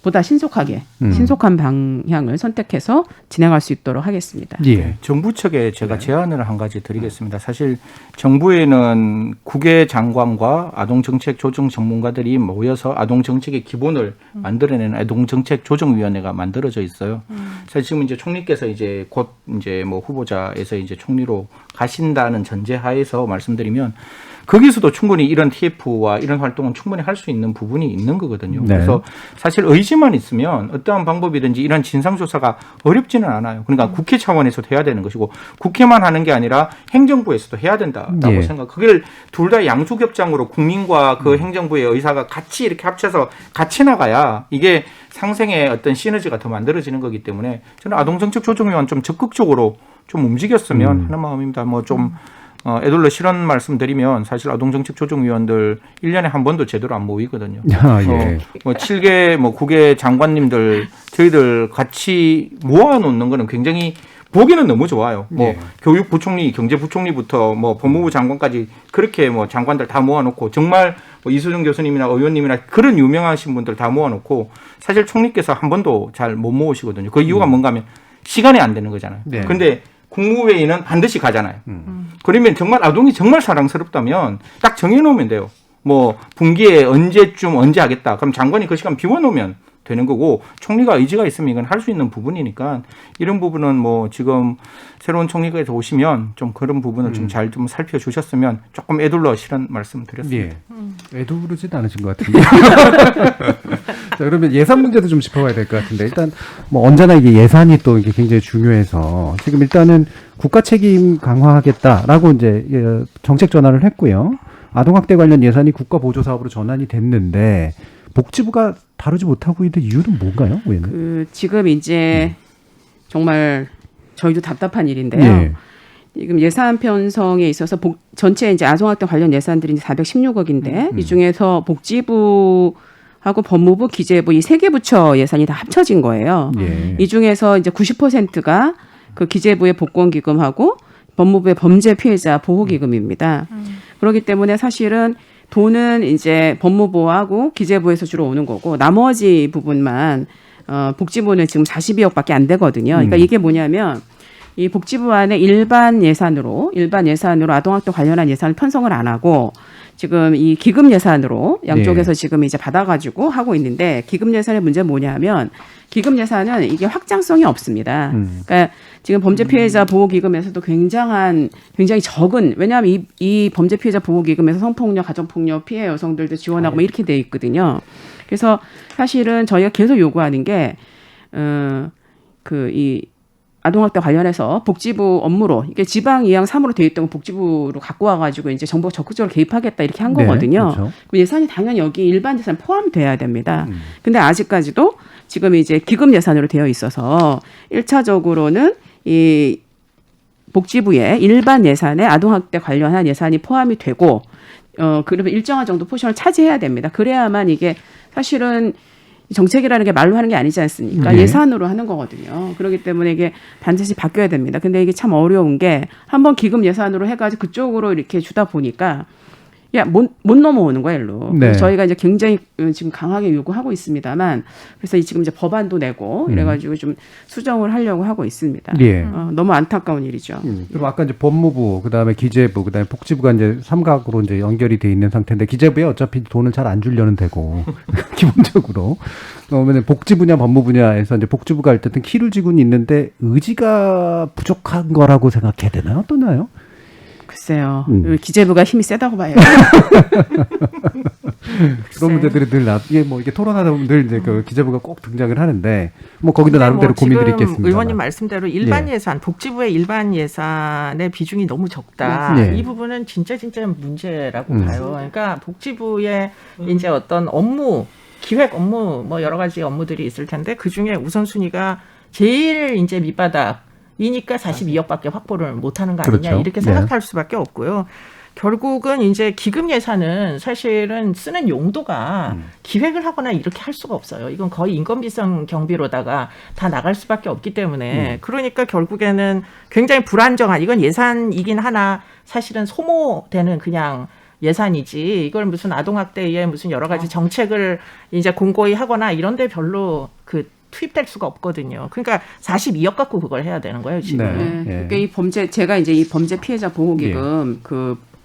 보다 신속한 방향을 선택해서 진행할 수 있도록 하겠습니다.
정부 측에 제가 제안을 한 가지 드리겠습니다. 사실 정부에는 국외 장관과 아동정책 조정 전문가들이 모여서 아동정책의 기본을 만들어내는 아동정책조정위원회가 만들어져 있어요. 사실 지금 이제 총리께서 이제 곧 이제 뭐 후보자에서 이제 총리로 가신다는 전제하에서 말씀드리면 거기서도 충분히 이런 TF와 이런 활동은 충분히 할 수 있는 부분이 있는 거거든요. 그래서 사실 의지만 있으면 어떠한 방법이든지 이런 진상조사가 어렵지는 않아요. 그러니까 국회 차원에서도 해야 되는 것이고 국회만 하는 게 아니라 행정부에서도 해야 된다라고 생각. 그걸 둘 다 양수겹장으로 국민과 그 행정부의 의사가 같이 이렇게 합쳐서 같이 나가야 이게 상생의 어떤 시너지가 더 만들어지는 거기 때문에 저는 아동정책조정위원 좀 적극적으로 좀 움직였으면 하는 마음입니다. 뭐 좀 애둘러 실언 말씀드리면 사실 아동정책조정위원들 1년에 한 번도 제대로 안 모이거든요. 뭐 7개 뭐 9개 장관님들 저희들 같이 모아놓는 거는 굉장히 보기는 너무 좋아요. 뭐 교육부총리, 경제부총리부터 뭐 법무부 장관까지 그렇게 뭐 장관들 다 모아놓고 정말 뭐 이수정 교수님이나 의원님이나 그런 유명하신 분들 다 모아놓고 사실 총리께서 한 번도 잘 못 모으시거든요. 그 이유가 뭔가 하면 시간이 안 되는 거잖아요. 근데 국무회의는 반드시 가잖아요. 그러면 정말 아동이 정말 사랑스럽다면 딱 정해놓으면 돼요. 뭐 분기에 언제쯤 언제 하겠다. 그럼 장관이 그 시간 비워놓으면 되는 거고 총리가 의지가 있으면 이건 할 수 있는 부분이니까 이런 부분은 뭐 지금 새로운 총리께서 오시면 좀 그런 부분을 좀 잘 좀 살펴주셨으면 조금 애둘러 실은 말씀드렸습니다.
애두르진 않으신 것 같은데. 자, 그러면 예산 문제도 좀 짚어봐야 될 것 같은데 일단 뭐 언제나 이게 예산이 또 이게 굉장히 중요해서 지금 일단은 국가 책임 강화하겠다라고 이제 정책 전환을 했고요. 아동학대 관련 예산이 국가 보조 사업으로 전환이 됐는데 복지부가 다루지 못하고 있는 이유는 뭔가요?
지금 이제 정말 저희도 답답한 일인데요. 지금 예산 편성에 있어서 전체 이제 아동학대 관련 예산들이 416억인데 이 중에서 복지부하고 법무부, 기재부 이 세 개 부처 예산이 다 합쳐진 거예요. 이 중에서 이제 90%가 그 기재부의 복권기금하고 법무부의 범죄 피해자 보호기금입니다. 그렇기 때문에 사실은 돈은 이제 법무부하고 기재부에서 주로 오는 거고 나머지 부분만 복지부는 지금 42억밖에 안 되거든요. 그러니까 이게 뭐냐면 이 복지부 안에 일반 예산으로 아동학대 관련한 예산을 편성을 안 하고 지금 이 기금 예산으로 양쪽에서 지금 이제 받아가지고 하고 있는데 기금 예산의 문제는 뭐냐면 기금 예산은 이게 확장성이 없습니다. 그러니까 지금 범죄 피해자 보호기금에서도 굉장히 적은 왜냐하면 이 범죄 피해자 보호기금에서 성폭력, 가정폭력 피해 여성들도 지원하고 뭐 이렇게 돼 있거든요. 그래서 사실은 저희가 계속 요구하는 게 이 아동학대 관련해서 복지부 업무로 이게 지방 이양 3으로 돼 있던 거 복지부로 갖고 와가지고 이제 정부가 적극적으로 개입하겠다 이렇게 한 거거든요. 그렇죠. 예산이 당연히 여기 일반 예산 포함돼야 됩니다. 근데 아직까지도 지금 이제 기금 예산으로 되어 있어서 1차적으로는 이 복지부의 일반 예산에 아동학대 관련한 예산이 포함이 되고 그러면 일정한 정도 포션을 차지해야 됩니다. 그래야만 이게 사실은 정책이라는 게 말로 하는 게 아니지 않습니까? 예산으로 하는 거거든요. 그렇기 때문에 이게 반드시 바뀌어야 됩니다. 근데 이게 참 어려운 게 한번 기금 예산으로 해가지고 그쪽으로 이렇게 주다 보니까 못 넘어오는 거예요, 일로.
네.
그래서 저희가 이제 굉장히 지금 강하게 요구하고 있습니다만, 그래서 지금 이제 법안도 내고 이래가지고 좀 수정을 하려고 하고 있습니다.
예.
너무 안타까운 일이죠.
그럼 아까 이제 법무부, 그다음에 기재부, 그다음에 복지부가 이제 삼각으로 이제 연결이 돼 있는 상태인데 기재부에 어차피 돈을 잘 안 주려는 되고 기본적으로 그러면 복지 분야, 법무 분야에서 이제 복지부가 어쨌든 키를 쥐고는 있는데 의지가 부족한 거라고 생각해야 되나요? 어떠나요?
글쎄요. 기재부가 힘이 세다고 봐요.
그런 문제들이 늘 이게 뭐 이게 토론하다 보면 늘 이제 그 기재부가 꼭 등장을 하는데 뭐 거기도 나름대로 고민들이 있겠습니다.
의원님 말씀대로 일반 예산, 복지부의 일반 예산의 비중이 너무 적다.
네.
이 부분은 진짜 문제라고 봐요. 그러니까 복지부의 이제 어떤 업무, 기획 업무, 뭐 여러 가지 업무들이 있을 텐데 그 중에 우선순위가 제일 이제 밑바닥이니까 42억밖에 확보를 못하는 거 아니냐
그렇죠.
이렇게 생각할 수밖에 없고요. 결국은 이제 기금 예산은 사실은 쓰는 용도가 기획을 하거나 이렇게 할 수가 없어요. 이건 거의 인건비성 경비로다가 다 나갈 수밖에 없기 때문에 그러니까 결국에는 굉장히 불안정한 이건 예산이긴 하나 사실은 소모되는 그냥 예산이지 이걸 무슨 아동학대에 무슨 여러 가지 정책을 이제 공고히 하거나 이런 데 별로 투입될 수가 없거든요. 그러니까 42억 갖고 그걸 해야 되는 거예요, 지금.
네. 그러니까 이 제가 이제 이 범죄 피해자 보호기금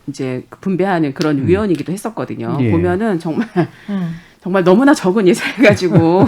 이제 분배하는 그런 위원이기도 했었거든요. 보면은 정말 너무나 적은 예산해가지고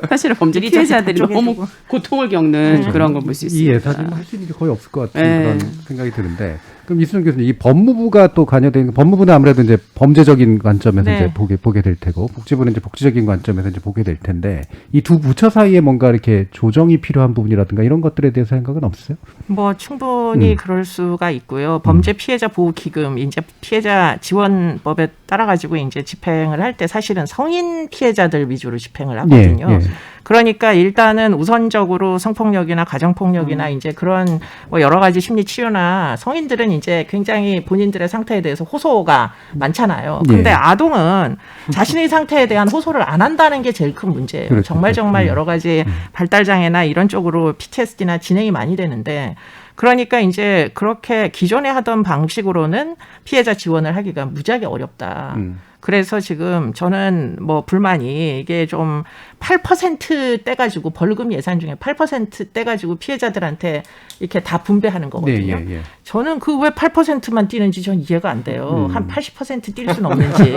사실은 범죄 피해자들이 너무 고통을 겪는 그런 걸 볼 수 있습니다.
이 예산이 할 수 있는 게 거의 없을 것 같은 그런 생각이 드는데 그럼 이순영 교수님, 이 법무부가 또 관여된 법무부는 아무래도 이제 범죄적인 관점에서 이제 보게 될 테고 복지부는 이제 복지적인 관점에서 이제 보게 될 텐데 이 두 부처 사이에 뭔가 이렇게 조정이 필요한 부분이라든가 이런 것들에 대해서 생각은 없어요?
뭐 충분히 그럴 수가 있고요. 범죄 피해자 보호 기금 이제 피해자 지원법에 따라 가지고 이제 집행을 할 때 사실은 성인 피해자들 위주로 집행을 하거든요. 그러니까 일단은 우선적으로 성폭력이나 가정폭력이나 이제 그런 뭐 여러 가지 심리 치료나 성인들은 이제 굉장히 본인들의 상태에 대해서 호소가 많잖아요. 근데 아동은 자신의 상태에 대한 호소를 안 한다는 게 제일 큰 문제예요.
그렇죠.
정말 여러 가지 발달장애나 이런 쪽으로 PTSD나 진행이 많이 되는데 그러니까 이제 그렇게 기존에 하던 방식으로는 피해자 지원을 하기가 무지하게 어렵다. 그래서 지금 저는 뭐 불만이 이게 좀 8% 떼가지고 벌금 예산 중에 8% 떼가지고 피해자들한테 이렇게 다 분배하는 거거든요. 저는 그 왜 8%만 띄는지 전 이해가 안 돼요. 한 80% 뛸 수는 없는지.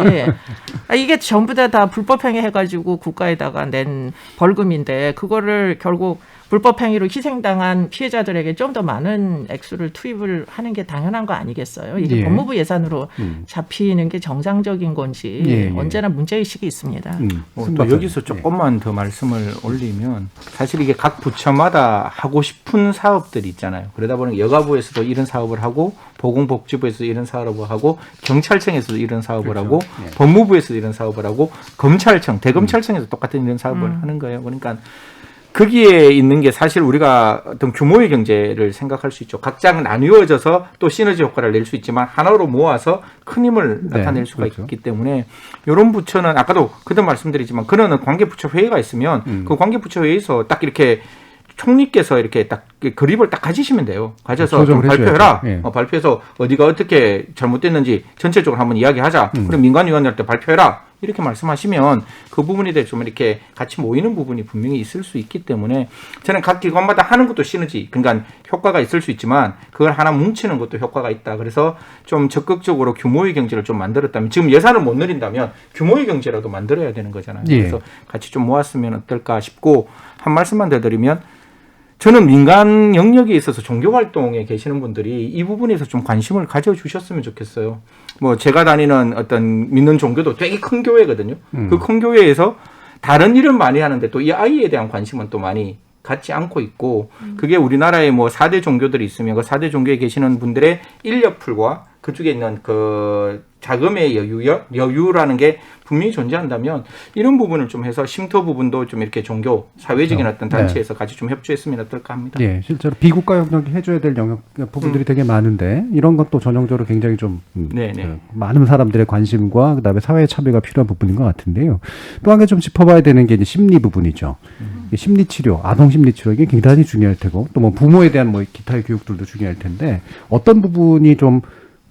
이게 전부 다 불법행위 해가지고 국가에다가 낸 벌금인데 그거를 결국 불법행위로 희생당한 피해자들에게 좀 더 많은 액수를 투입을 하는 게 당연한 거 아니겠어요? 이게 법무부 예산으로 잡히는 게 정상적인 건지 언제나 문제의식이 있습니다.
또 여기서 조금만 더 말씀을 올리면 사실 이게 각 부처마다 하고 싶은 사업들이 있잖아요. 그러다 보니 여가부에서도 이런 사업을 하고 보건복지부에서도 이런 사업을 하고 경찰청에서도 이런 사업을 하고 법무부에서도 이런 사업을 하고 검찰청, 대검찰청에서 똑같은 이런 사업을 하는 거예요. 그러니까 거기에 있는 게 사실 우리가 어떤 규모의 경제를 생각할 수 있죠. 각자 나뉘어져서 또 시너지 효과를 낼 수 있지만 하나로 모아서 큰 힘을 나타낼 수가 있기 때문에 이런 부처는 아까도 그때 말씀드리지만 그런 관계부처 회의가 있으면 그 관계부처 회의에서 딱 이렇게 총리께서 이렇게 딱 그립을 딱 가지시면 돼요. 가져서 좀 발표해라. 발표해서 어디가 어떻게 잘못됐는지 전체적으로 한번 이야기하자. 그럼 민간위원들한테 발표해라. 이렇게 말씀하시면 그 부분에 대해 좀 이렇게 같이 모이는 부분이 분명히 있을 수 있기 때문에 저는 각 기관마다 하는 것도 시너지, 그러니까 효과가 있을 수 있지만 그걸 하나 뭉치는 것도 효과가 있다. 그래서 좀 적극적으로 규모의 경제를 좀 만들었다면 지금 예산을 못 늘린다면 규모의 경제라도 만들어야 되는 거잖아요. 그래서 같이 좀 모았으면 어떨까 싶고 한 말씀만 더 드리면 저는 민간 영역에 있어서 종교활동에 계시는 분들이 이 부분에서 좀 관심을 가져주셨으면 좋겠어요. 뭐 제가 다니는 어떤 믿는 종교도 되게 큰 교회거든요. 그 큰 교회에서 다른 일은 많이 하는데 또 이 아이에 대한 관심은 또 많이 갖지 않고 있고 그게 우리나라에 뭐 4대 종교들이 있으면 그 4대 종교에 계시는 분들의 인력풀과 그쪽에 있는 그 자금의 여유라는 게 분명히 존재한다면 이런 부분을 좀 해서 쉼터 부분도 좀 이렇게 종교 사회적인 어떤 단체에서 같이 좀 협조했으면 어떨까 합니다.
실제로 비국가 영역이 해줘야 될 영역 부분들이 되게 많은데 이런 것도 전형적으로 굉장히 좀 많은 사람들의 관심과 그다음에 사회의 참여가 필요한 부분인 것 같은데요. 또 한 개 좀 짚어봐야 되는 게 이제 심리 부분이죠. 심리 치료, 아동 심리 치료 이게 굉장히 중요할 테고 또 뭐 부모에 대한 뭐 기타의 교육들도 중요할 텐데 어떤 부분이 좀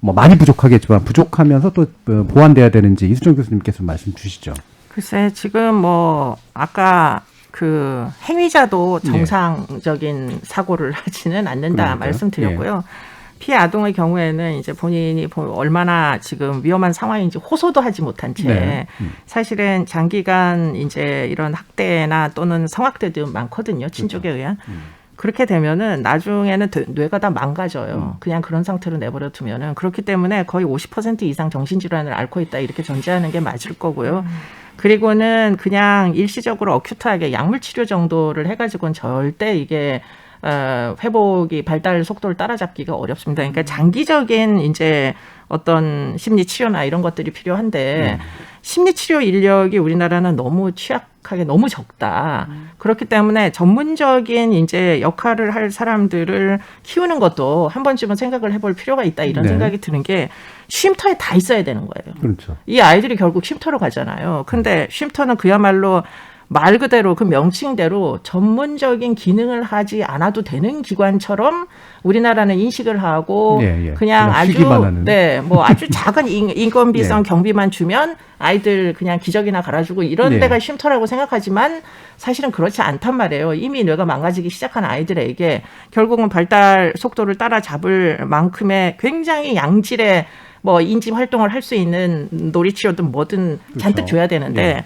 뭐 많이 부족하겠지만 부족하면서 또 보완돼야 되는지 이수정 교수님께서 말씀 주시죠.
글쎄 지금 뭐 아까 그 행위자도 정상적인 사고를 하지는 않는다
그러니까요.
말씀드렸고요. 피해 아동의 경우에는 이제 본인이 얼마나 지금 위험한 상황인지 호소도 하지 못한 채 사실은 장기간 이제 이런 학대나 또는 성학대도 많거든요. 친족에 의한. 그렇게 되면은 나중에는 뇌가 다 망가져요. 그냥 그런 상태로 내버려 두면은. 그렇기 때문에 거의 50% 이상 정신질환을 앓고 있다 이렇게 전제하는 게 맞을 거고요. 그리고는 그냥 일시적으로 어큐트하게 약물 치료 정도를 해가지고는 절대 이게 회복이 발달 속도를 따라잡기가 어렵습니다. 그러니까 장기적인 이제 어떤 심리 치료나 이런 것들이 필요한데 심리 치료 인력이 우리나라는 너무 취약하게 너무 적다. 그렇기 때문에 전문적인 이제 역할을 할 사람들을 키우는 것도 한 번쯤은 생각을 해볼 필요가 있다 이런 생각이 드는 게 쉼터에 다 있어야 되는 거예요.
그렇죠.
이 아이들이 결국 쉼터로 가잖아요. 근데 쉼터는 그야말로 말 그대로 그 명칭대로 전문적인 기능을 하지 않아도 되는 기관처럼 우리나라는 인식을 하고 그냥 아주 뭐 아주 작은 인건비성 경비만 주면 아이들 그냥 기저귀나 갈아주고 이런 데가 쉼터라고 생각하지만 사실은 그렇지 않단 말이에요. 이미 뇌가 망가지기 시작한 아이들에게 결국은 발달 속도를 따라잡을 만큼의 굉장히 양질의 뭐 인지 활동을 할 수 있는 놀이치료든 뭐든 잔뜩 줘야 되는데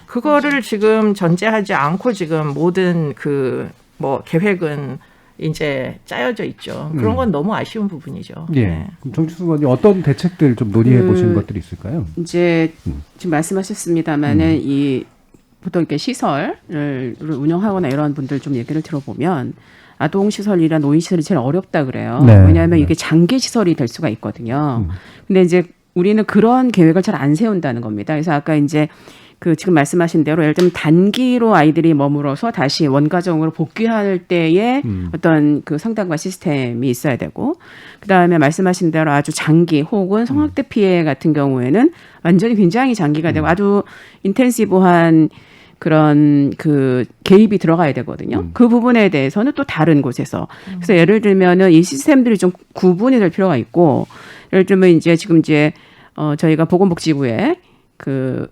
그거를 지금 전제하지 않고 지금 모든 그 뭐 계획은 이제 짜여져 있죠. 그런 건 너무 아쉬운 부분이죠.
그럼 정치수 의원님 어떤 대책들 좀 논의해 보신 것들이 있을까요?
이제 지금 말씀하셨습니다만은 이 보통 이렇게 시설을 운영하거나 이런 분들 좀 얘기를 들어보면 아동 시설이나 노인 시설이 제일 어렵다 그래요. 왜냐하면 이게 장기 시설이 될 수가 있거든요. 근데 이제 우리는 그런 계획을 잘 안 세운다는 겁니다. 그래서 아까 이제 그 지금 말씀하신 대로 예를 들면 단기로 아이들이 머물어서 다시 원가정으로 복귀할 때에 어떤 그 상담과 시스템이 있어야 되고 그다음에 말씀하신 대로 아주 장기 혹은 성학대 피해 같은 경우에는 완전히 굉장히 장기가 되고 아주 인텐시브한 그런 그 개입이 들어가야 되거든요. 그 부분에 대해서는 또 다른 곳에서 그래서 예를 들면은 이 시스템들이 좀 구분이 될 필요가 있고 예를 들면 이제 지금 이제 저희가 보건복지부에 그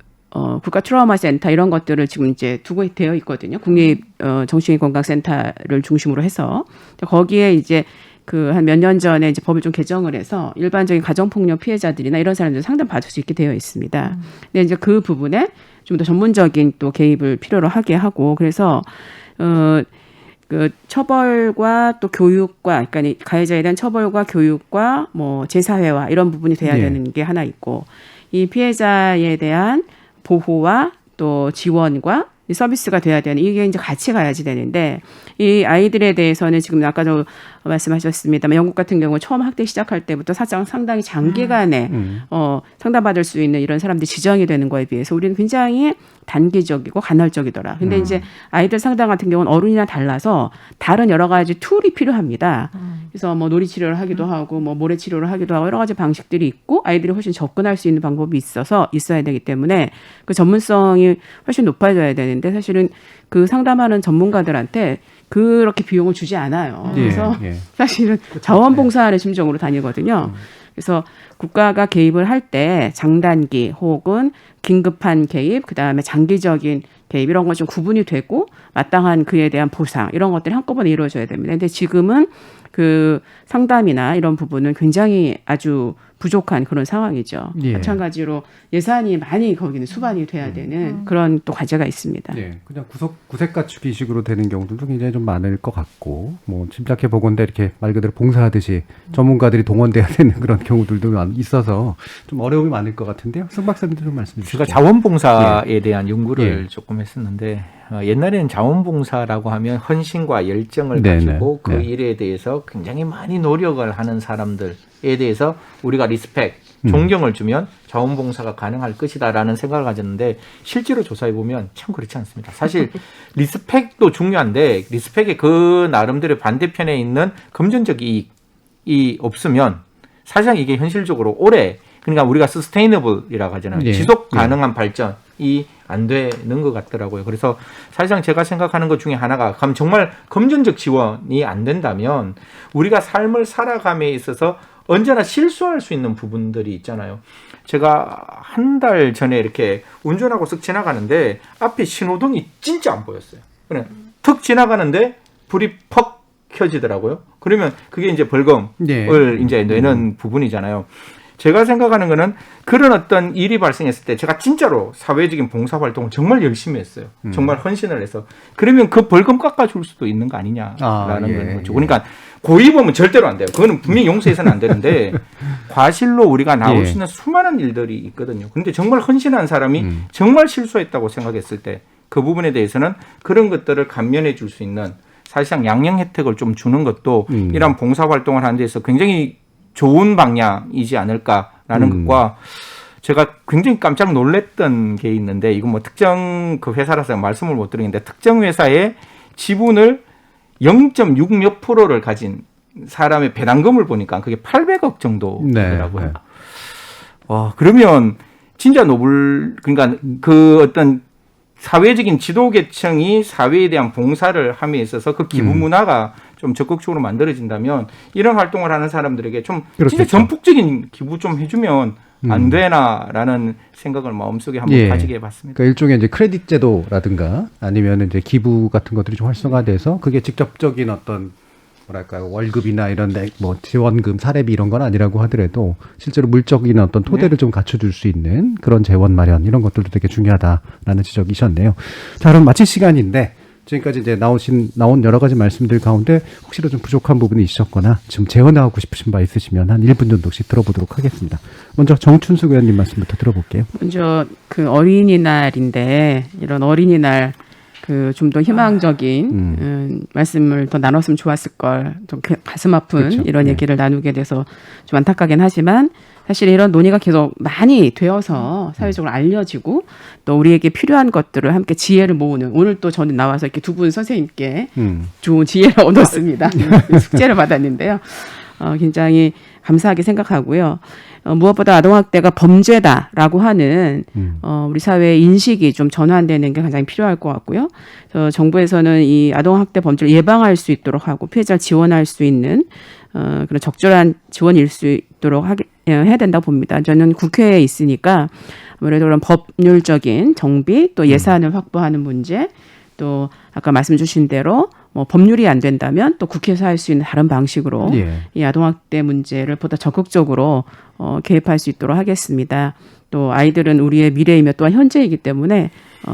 국가 트라우마 센터 이런 것들을 지금 이제 두고 되어 있거든요. 국립 정신건강센터를 중심으로 해서 거기에 이제 그 한 몇 년 전에 이제 법을 좀 개정을 해서 일반적인 가정폭력 피해자들이나 이런 사람들 상담 받을 수 있게 되어 있습니다. 근데 이제 그 부분에 좀 더 전문적인 또 개입을 필요로 하게 하고 그래서 그 처벌과 또 교육과 그러니까 가해자에 대한 처벌과 교육과 뭐 재사회화 이런 부분이 돼야 되는 게 하나 있고 이 피해자에 대한 보호와 또 지원과 서비스가 돼야 되는 이게 이제 같이 가야지 되는데 이 아이들에 대해서는 지금 아까도 말씀하셨습니다만 영국 같은 경우 처음 학대 시작할 때부터 상당히 장기간에 상담받을 수 있는 이런 사람들이 지정이 되는 거에 비해서 우리는 굉장히 단기적이고 간헐적이더라. 근데 이제 아이들 상담 같은 경우는 어른이나 달라서 다른 여러 가지 툴이 필요합니다. 그래서 뭐 놀이 치료를 하기도 하고 뭐 모래 치료를 하기도 하고 여러 가지 방식들이 있고 아이들이 훨씬 접근할 수 있는 방법이 있어야 되기 때문에 그 전문성이 훨씬 높아져야 되는데 사실은 그 상담하는 전문가들한테 그렇게 비용을 주지 않아요. 그래서 사실은 자원봉사하는 심정으로 다니거든요. 그래서 국가가 개입을 할 때 장단기 혹은 긴급한 개입, 그다음에 장기적인 개입 이런 건 좀 구분이 되고 마땅한 그에 대한 보상 이런 것들이 한꺼번에 이루어져야 됩니다. 근데 지금은 그 상담이나 이런 부분은 굉장히 아주 부족한 그런 상황이죠. 마찬가지로 예산이 많이 거기는 수반이 돼야 되는 그런 또 과제가 있습니다.
그냥 구색 갖추기식으로 되는 경우들도 굉장히 좀 많을 것 같고 뭐 짐작해 보건대 이렇게 말 그대로 봉사하듯이 전문가들이 동원돼야 되는 그런 경우들도 있어서 좀 어려움이 많을 것 같은데요. 승 박사님도 좀 말씀해 주시죠.
제가 자원봉사에 대한 연구를 조금 했었는데 옛날에는 자원봉사라고 하면 헌신과 열정을 가지고 그 일에 대해서 굉장히 많이 노력을 하는 사람들에 대해서 우리가 리스펙, 존경을 주면 자원봉사가 가능할 것이다라는 생각을 가졌는데 실제로 조사해 보면 참 그렇지 않습니다. 사실 리스펙도 중요한데 리스펙의 그 나름대로 반대편에 있는 금전적 이익이 없으면 사실상 이게 현실적으로 오래 그러니까 우리가 서스테이너블이라고 하잖아요. 지속 가능한 발전이 안 되는 것 같더라고요. 그래서 사실상 제가 생각하는 것 중에 하나가 정말 금전적 지원이 안 된다면 우리가 삶을 살아감에 있어서 언제나 실수할 수 있는 부분들이 있잖아요. 제가 한 달 전에 이렇게 운전하고 쓱 지나가는데 앞에 신호등이 진짜 안 보였어요. 그냥 턱 지나가는데 불이 퍽 켜지더라고요. 그러면 그게 이제 벌금을 이제 내는 부분이잖아요. 제가 생각하는 거는 그런 어떤 일이 발생했을 때 제가 진짜로 사회적인 봉사활동을 정말 열심히 했어요. 정말 헌신을 해서. 그러면 그 벌금 깎아줄 수도 있는 거 아니냐라는 거죠. 그러니까 고의범은 절대로 안 돼요. 그거는 분명히 용서해서는 안 되는데 과실로 우리가 나올 수 있는 수많은 일들이 있거든요. 그런데 정말 헌신한 사람이 정말 실수했다고 생각했을 때 그 부분에 대해서는 그런 것들을 감면해 줄 수 있는 사실상 양형 혜택을 좀 주는 것도 이런 봉사활동을 하는 데서 굉장히 좋은 방향이지 않을까라는 것과 제가 굉장히 깜짝 놀랐던 게 있는데 이건 뭐 특정 그 회사라서 말씀을 못 드리는데 특정 회사의 지분을 0.6 몇 %를 가진 사람의 배당금을 보니까 그게 800억 정도더라고요. 그러면 진짜 그러니까 그 어떤 사회적인 지도계층이 사회에 대한 봉사를 함에 있어서 그 기부 문화가 좀 적극적으로 만들어진다면 이런 활동을 하는 사람들에게 좀 진짜 전폭적인 기부 좀 해주면 안 되나라는 생각을 마음속에 한번 가지게 해봤습니다.
그러니까 일종의 이제 크레딧 제도라든가 아니면 이제 기부 같은 것들이 좀 활성화돼서 그게 직접적인 어떤 뭐랄까요 월급이나 이런 뭐 지원금, 사례비 이런 건 아니라고 하더라도 실제로 물적인 어떤 토대를 좀 갖춰줄 수 있는 그런 재원 마련 이런 것들도 되게 중요하다라는 지적이셨네요. 자, 그럼 마칠 시간인데 지금까지 이제 나온 여러 가지 말씀들 가운데 혹시라도 좀 부족한 부분이 있으셨거나 지금 재현하고 싶으신 바 있으시면 한 1분 정도씩 들어보도록 하겠습니다. 먼저 정춘숙 의원님 말씀부터 들어볼게요.
먼저 그 어린이날인데 이런 어린이날 그 좀 더 희망적인 말씀을 더 나눴으면 좋았을 걸 좀 가슴 아픈 이런 얘기를 나누게 돼서 좀 안타깝긴 하지만 사실 이런 논의가 계속 많이 되어서 사회적으로 알려지고 또 우리에게 필요한 것들을 함께 지혜를 모으는 오늘 또 저는 나와서 이렇게 두 분 선생님께 좋은 지혜를 얻었습니다. 숙제를 받았는데요. 굉장히 감사하게 생각하고요. 무엇보다 아동학대가 범죄다라고 하는 우리 사회의 인식이 좀 전환되는 게 가장 필요할 것 같고요. 정부에서는 이 아동학대 범죄를 예방할 수 있도록 하고 피해자를 지원할 수 있는 그런 적절한 지원일 수 있도록 해야 된다고 봅니다. 저는 국회에 있으니까 아무래도 그런 법률적인 정비 또 예산을 확보하는 문제 또 아까 말씀 주신 대로 뭐 법률이 안 된다면 또 국회에서 할 수 있는 다른 방식으로 이 아동학대 문제를 보다 적극적으로 개입할 수 있도록 하겠습니다. 또 아이들은 우리의 미래이며 또한 현재이기 때문에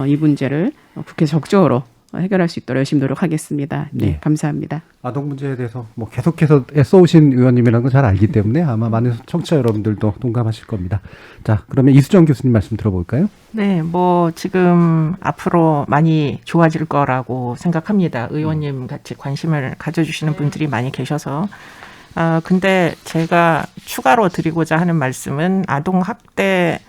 이 문제를 국회에서 적극적으로 해결할 수 있도록 열심히 노력하겠습니다. 네, 감사합니다.
아동 문제에 대해서 뭐 계속해서 애써오신 의원님이라는 걸 잘 알기 때문에 아마 많은 청취자 여러분들도 동감하실 겁니다. 자, 그러면 이수정 교수님 말씀 들어볼까요?
네, 뭐 지금 앞으로 많이 좋아질 거라고 생각합니다. 의원님 같이 관심을 가져주시는 분들이 많이 계셔서. 근데 제가 추가로 드리고자 하는 말씀은 아동학대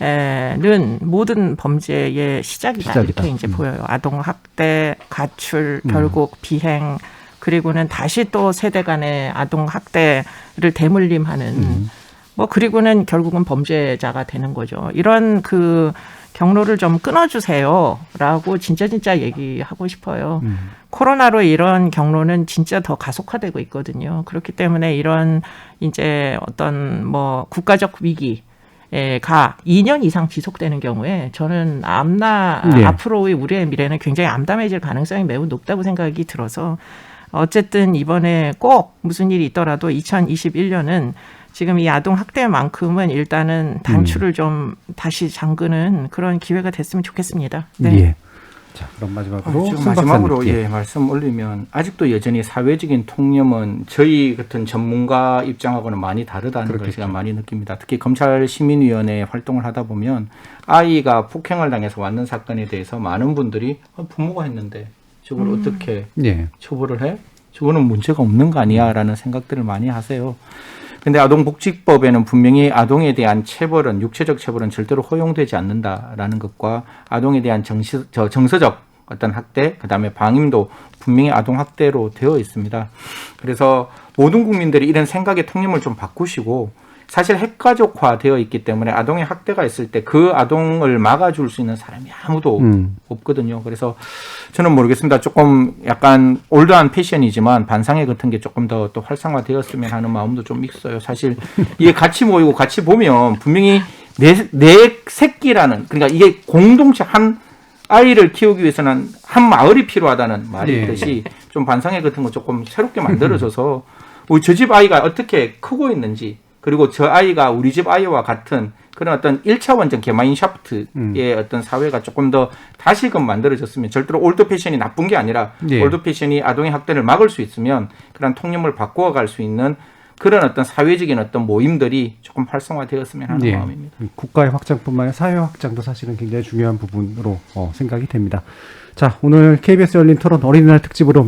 는 모든 범죄의 시작이다. 이렇게 이제 보여요. 아동학대, 가출, 결국 비행, 그리고는 다시 또 세대 간의 아동학대를 대물림하는 뭐 그리고는 결국은 범죄자가 되는 거죠. 이런 그 경로를 좀 끊어주세요라고 진짜 얘기하고 싶어요. 코로나로 이런 경로는 진짜 더 가속화되고 있거든요. 그렇기 때문에 이런 이제 어떤 뭐 국가적 위기 가 2년 이상 지속되는 경우에 저는 앞으로의 우리의 미래는 굉장히 암담해질 가능성이 매우 높다고 생각이 들어서 어쨌든 이번에 꼭 무슨 일이 있더라도 2021년은 지금 이 아동학대만큼은 일단은 단추를 좀 다시 잠그는 그런 기회가 됐으면 좋겠습니다. 네.
예. 자, 그럼 마지막으로
말씀 올리면 아직도 여전히 사회적인 통념은 저희 같은 전문가 입장하고는 많이 다르다는 걸 제가 많이 느낍니다. 특히 검찰 시민위원회 활동을 하다 보면 아이가 폭행을 당해서 왔는 사건에 대해서 많은 분들이 부모가 했는데 저걸 어떻게 처벌을 해? 저거는 문제가 없는 거 아니야? 라는 생각들을 많이 하세요. 근데 아동복지법에는 분명히 아동에 대한 체벌은 육체적 체벌은 절대로 허용되지 않는다라는 것과 아동에 대한 정서적 어떤 학대, 그다음에 방임도 분명히 아동학대로 되어 있습니다. 그래서 모든 국민들이 이런 생각의 통념을 좀 바꾸시고 사실 핵가족화 되어 있기 때문에 아동의 학대가 있을 때 그 아동을 막아줄 수 있는 사람이 아무도 없거든요. 그래서 저는 모르겠습니다. 조금 약간 올드한 패션이지만 반상회 같은 게 조금 더 또 활성화되었으면 하는 마음도 좀 있어요. 사실 이게 같이 모이고 같이 보면 분명히 내 새끼라는, 그러니까 이게 공동체 한 아이를 키우기 위해서는 한 마을이 필요하다는 말이 있듯이 좀 반상회 같은 거 조금 새롭게 만들어져서 우리 저 집 아이가 어떻게 크고 있는지, 그리고 저 아이가 우리 집 아이와 같은 그런 어떤 1차원적 게마인샤프트의 어떤 사회가 조금 더 다시금 만들어졌으면, 절대로 올드 패션이 나쁜 게 아니라 올드 패션이 아동의 학대를 막을 수 있으면 그런 통념을 바꿔갈 수 있는 그런 어떤 사회적인 어떤 모임들이 조금 활성화되었으면 하는 마음입니다.
국가의 확장뿐만 아니라 사회 확장도 사실은 굉장히 중요한 부분으로 생각이 됩니다. 자, 오늘 KBS 열린 토론 어린이날 특집으로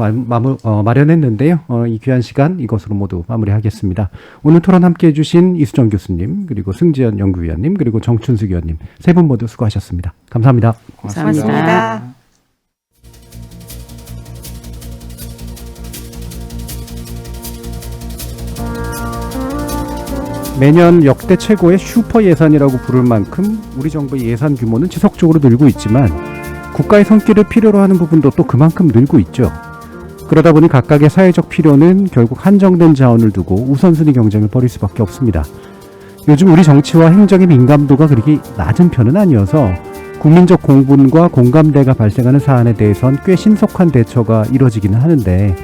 마련했는데요. 이 귀한 시간 이것으로 모두 마무리하겠습니다. 오늘 토론 함께해 주신 이수정 교수님, 그리고 승지연 연구위원님, 그리고 정춘숙 의원님 세 분 모두 수고하셨습니다. 감사합니다.
감사합니다.
매년 역대 최고의 슈퍼 예산이라고 부를 만큼 우리 정부의 예산 규모는 지속적으로 늘고 있지만 국가의 손길을 필요로 하는 부분도 또 그만큼 늘고 있죠. 그러다 보니 각각의 사회적 필요는 결국 한정된 자원을 두고 우선순위 경쟁을 벌일 수밖에 없습니다. 요즘 우리 정치와 행정의 민감도가 그렇게 낮은 편은 아니어서 국민적 공분과 공감대가 발생하는 사안에 대해선 꽤 신속한 대처가 이루어지기는 하는데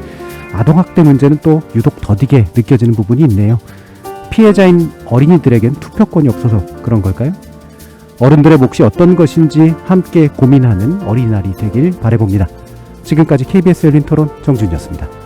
아동학대 문제는 또 유독 더디게 느껴지는 부분이 있네요. 피해자인 어린이들에겐 투표권이 없어서 그런 걸까요? 어른들의 몫이 어떤 것인지 함께 고민하는 어린이날이 되길 바라봅니다. 지금까지 KBS 열린 토론 정준이었습니다.